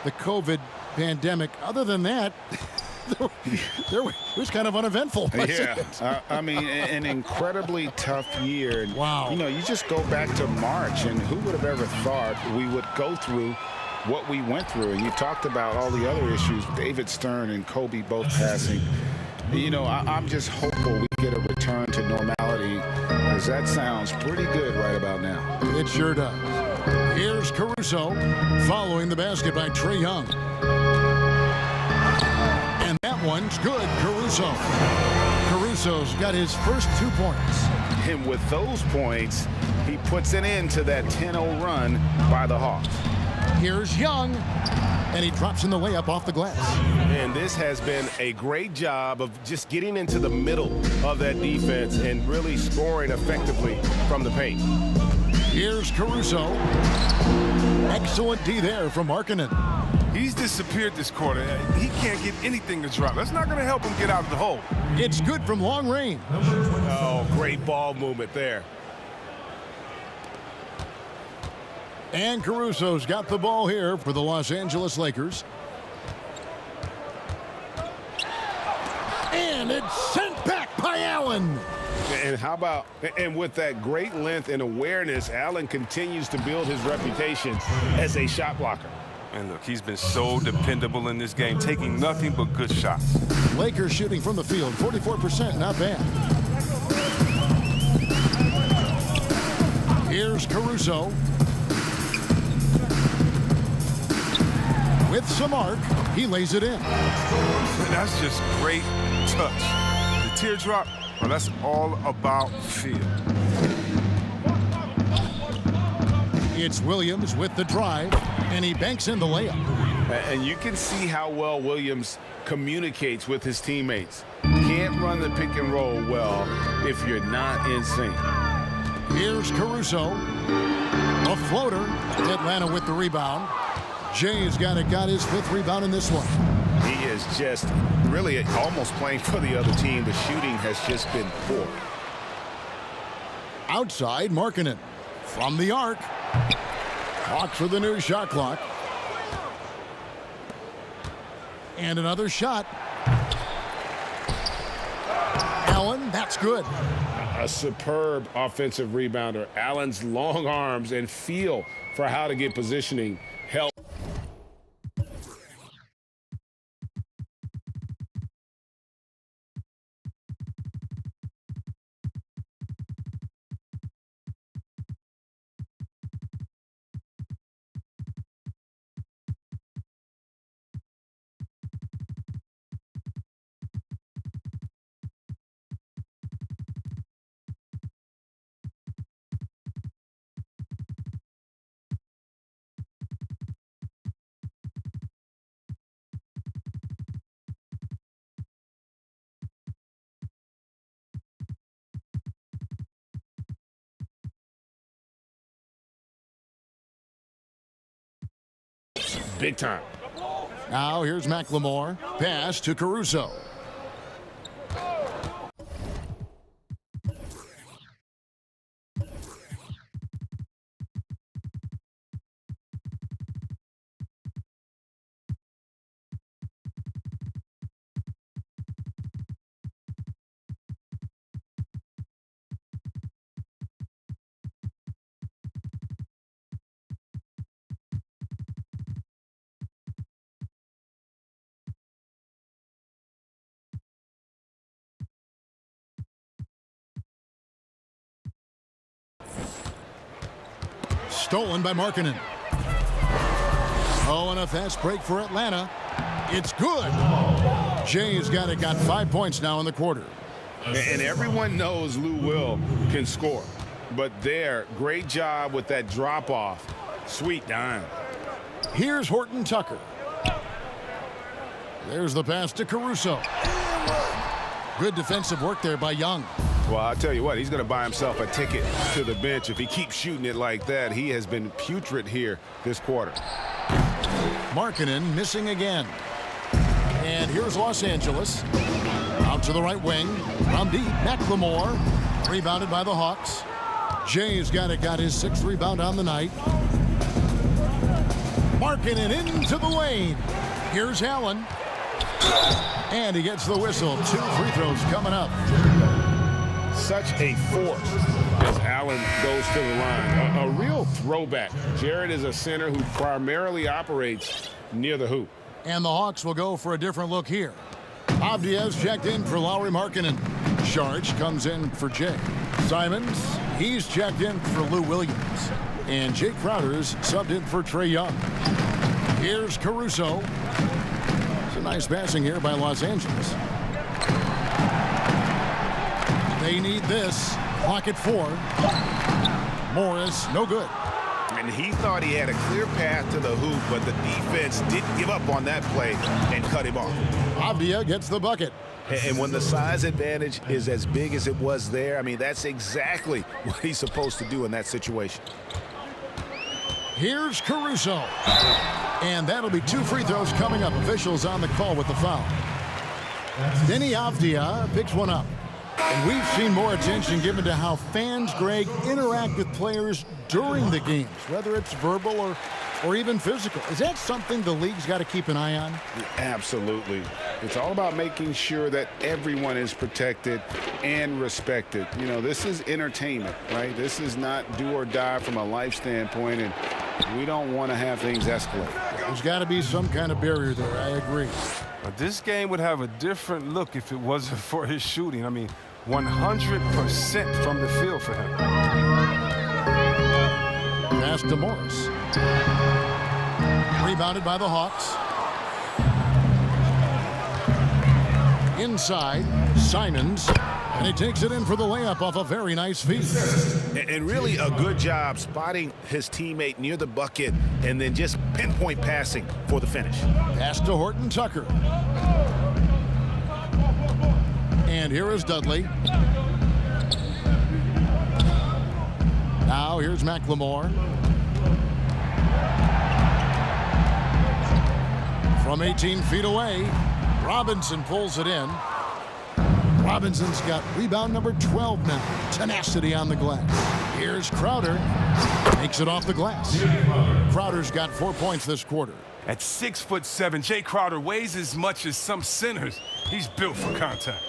the COVID pandemic. Other than that, it was kind of uneventful. Yeah, I mean, an incredibly tough year. Wow. You know, you just go back to March, and who would have ever thought we would go through what we went through? And you talked about all the other issues, David Stern and Kobe both passing. You know, I'm just hopeful we get a return to normality, because that sounds pretty good right about now. It sure does. Here's Caruso following the basket by Trae Young. And that one's good, Caruso. Caruso's got his first 2 points. And with those points, he puts an end to that 10-0 run by the Hawks. Here's Young, and he drops in the layup off the glass. And this has been a great job of just getting into the middle of that defense and really scoring effectively from the paint. Here's Caruso. Excellent D there from Markkanen. He's disappeared this quarter. He can't get anything to drop. That's not going to help him get out of the hole. It's good from long range. Oh, great ball movement there. And Caruso's got the ball here for the Los Angeles Lakers. And it's sent back by Allen. And how about, and with that great length and awareness, Allen continues to build his reputation as a shot blocker. And look, he's been so dependable in this game, taking nothing but good shots. Lakers shooting from the field, 44%, not bad. Here's Caruso. With some arc, he lays it in. That's just great touch. The teardrop, well, that's all about feel. It's Williams with the drive, and he banks in the layup. And you can see how well Williams communicates with his teammates. Can't run the pick and roll well if you're not in sync. Here's Caruso. A floater. Atlanta with the rebound. Jay's got his 5th rebound in this one. He is just really almost playing for the other team. The shooting has just been poor. Outside, Markkanen from the arc. Hawks with the new shot clock. And another shot. Allen, that's good. A superb offensive rebounder. Allen's long arms and feel for how to get positioning help. Big time. Now here's McLemore. Pass to Caruso. Stolen by Markkanen. Oh, and a fast break for Atlanta. It's good. Jay's got 5 points now in the quarter. And everyone knows Lou Will can score. But there, great job with that drop-off. Sweet dime. Here's Horton Tucker. There's the pass to Caruso. Good defensive work there by Young. Well, I'll tell you what, he's going to buy himself a ticket to the bench if he keeps shooting it like that. He has been putrid here this quarter. Markkanen missing again. And here's Los Angeles. Out to the right wing. From deep, McLemore. Rebounded by the Hawks. Jay's got his 6th rebound on the night. Markkanen into the lane. Here's Allen. And he gets the whistle. 2 free throws coming up. Such a force as Allen goes to the line. A real throwback. Jared is a center who primarily operates near the hoop. And the Hawks will go for a different look here. Avdia's checked in for Lauri Markkanen. Sharge comes in for Jay. Simons, he's checked in for Lou Williams. And Jake Crowder's subbed in for Trae Young. Here's Caruso. It's a nice passing here by Los Angeles. They need this. Clock at 4. Morris, no good. And he thought he had a clear path to the hoop, but the defense didn't give up on that play and cut him off. Avdia gets the bucket. And when the size advantage is as big as it was there, I mean, that's exactly what he's supposed to do in that situation. Here's Caruso. And that'll be 2 free throws coming up. Officials on the call with the foul. Denny Avdia picks one up. And we've seen more attention given to how fans, Greg, interact with players during the games, whether it's verbal or even physical. Is that something the league's got to keep an eye on? Absolutely. It's all about making sure that everyone is protected and respected. You know, this is entertainment, right? This is not do or die from a life standpoint, and we don't want to have things escalate. There's got to be some kind of barrier there. I agree. But this game would have a different look if it wasn't for his shooting. I mean, 100% from the field for him. Pass to Morris. Rebounded by the Hawks. Inside, Simons. And he takes it in for the layup off a very nice feed. And really a good job spotting his teammate near the bucket and then just pinpoint passing for the finish. Pass to Horton Tucker. And here is Dudley. Now here's McLemore. From 18 feet away, Robinson pulls it in. Robinson's got rebound number 12 now. Tenacity on the glass. Here's Crowder. Makes it off the glass. Crowder's got 4 points this quarter. At 6'7", Jay Crowder weighs as much as some centers. He's built for contact.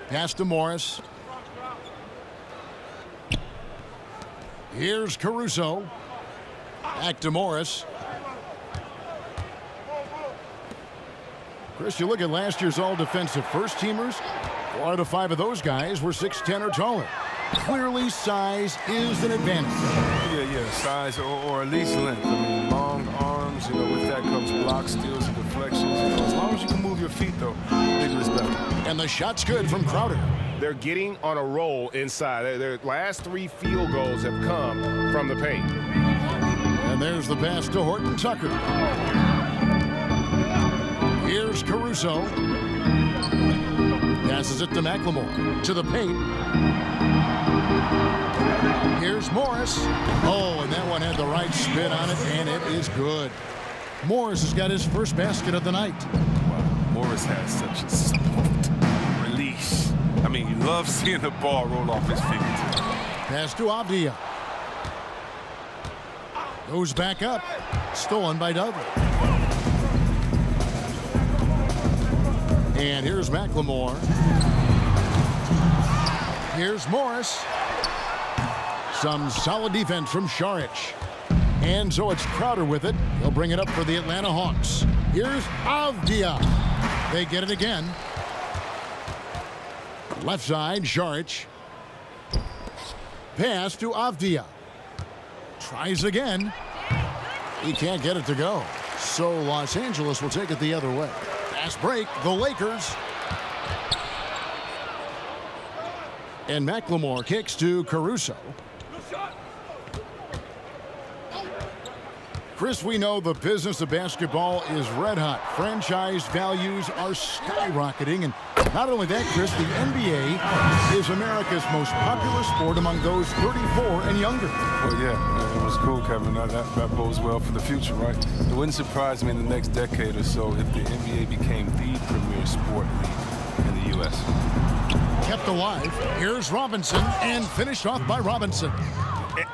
Pass to Morris. Here's Caruso. Back to Morris. Chris, you look at last year's all-defensive first-teamers. 4 out of 5 of those guys were 6'10" or taller. Clearly, size is an advantage. Yeah, size or at least length. I mean, long arms, with that comes block steals and deflections. As long as you can move your feet, though, bigger is better. And the shot's good from Crowder. They're getting on a roll inside. Their last 3 field goals have come from the paint. And there's the pass to Horton Tucker. Here's Caruso. Passes it to McLemore. To the paint. Here's Morris. Oh, and that one had the right spin on it, and it is good. Morris has got his first basket of the night. Wow, Morris has such a soft release. I mean, you love seeing the ball roll off his feet. Pass to Avdia. Goes back up. Stolen by Dudley. And here's McLemore. Here's Morris. Some solid defense from Šarić. And so it's Crowder with it. He'll bring it up for the Atlanta Hawks. Here's Avdia. They get it again. Left side, Šarić. Pass to Avdia. Tries again. He can't get it to go. So Los Angeles will take it the other way. Fast break, the Lakers. And McLemore kicks to Caruso. Chris, we know the business of basketball is red hot. Franchise values are skyrocketing. And not only that, Chris, the NBA is America's most popular sport among those 34 and younger. Well, yeah, it was cool, Kevin. That bodes well for the future, right? It wouldn't surprise me in the next decade or so if the NBA became the premier sport league in the U.S. Kept alive. Here's Robinson, and finished off by Robinson.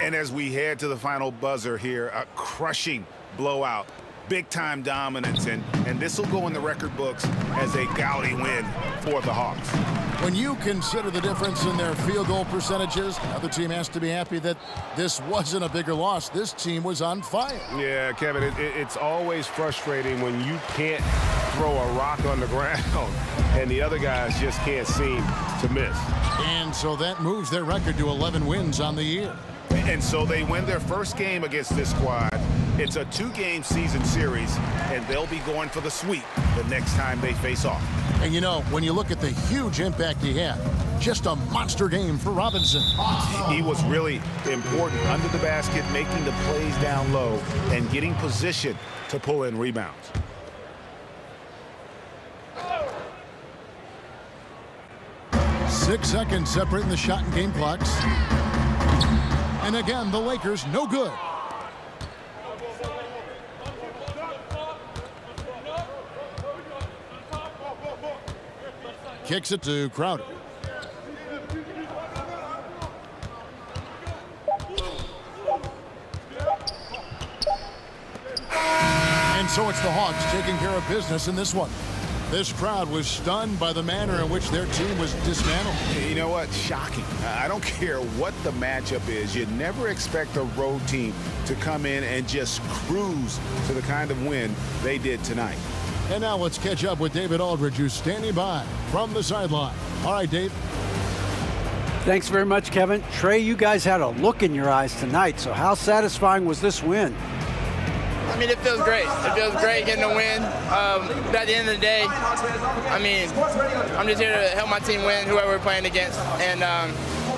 And as we head to the final buzzer here, a crushing blowout, big-time dominance, and this will go in the record books as a gaudy win for the Hawks. When you consider the difference in their field goal percentages, the other team has to be happy that this wasn't a bigger loss. This team was on fire. Yeah, Kevin, it's always frustrating when you can't throw a rock on the ground and the other guys just can't seem to miss. And so that moves their record to 11 wins on the year. And so they win their first game against this squad. It's a 2-game season series, and they'll be going for the sweep the next time they face off. And when you look at the huge impact he had, just a monster game for Robinson. He was really important under the basket, making the plays down low and getting position to pull in rebounds. Six seconds separating the shot and game clocks. And again, the Lakers no good. Kicks it to Crowder. And so it's the Hawks taking care of business in this one. This crowd was stunned by the manner in which their team was dismantled. You know what? Shocking. I don't care what the matchup is. You never expect a road team to come in and just cruise to the kind of win they did tonight. And now let's catch up with David Aldridge, who's standing by from the sideline. All right, Dave. Thanks very much, Kevin. Trey, you guys had a look in your eyes tonight, so how satisfying was this win? I mean, it feels great. It feels great getting a win. But at the end of the day, I mean, I'm just here to help my team win, whoever we're playing against, and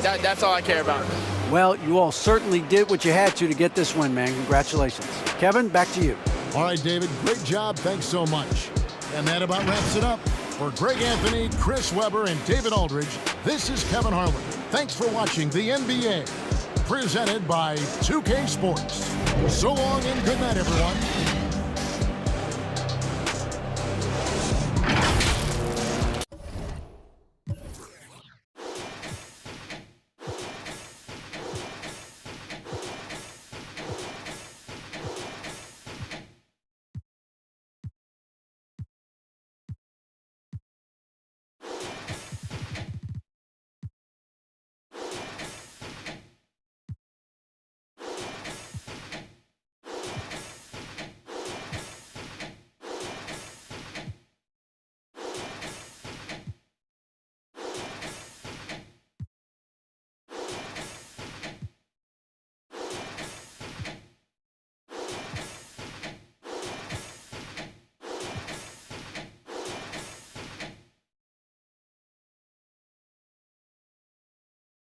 that's all I care about. Well, you all certainly did what you had to get this win, man. Congratulations. Kevin, back to you. All right, David, great job. Thanks so much. And that about wraps it up. For Greg Anthony, Chris Webber, and David Aldridge, this is Kevin Harlan. Thanks for watching the NBA. presented by 2K Sports. So long and good night, everyone.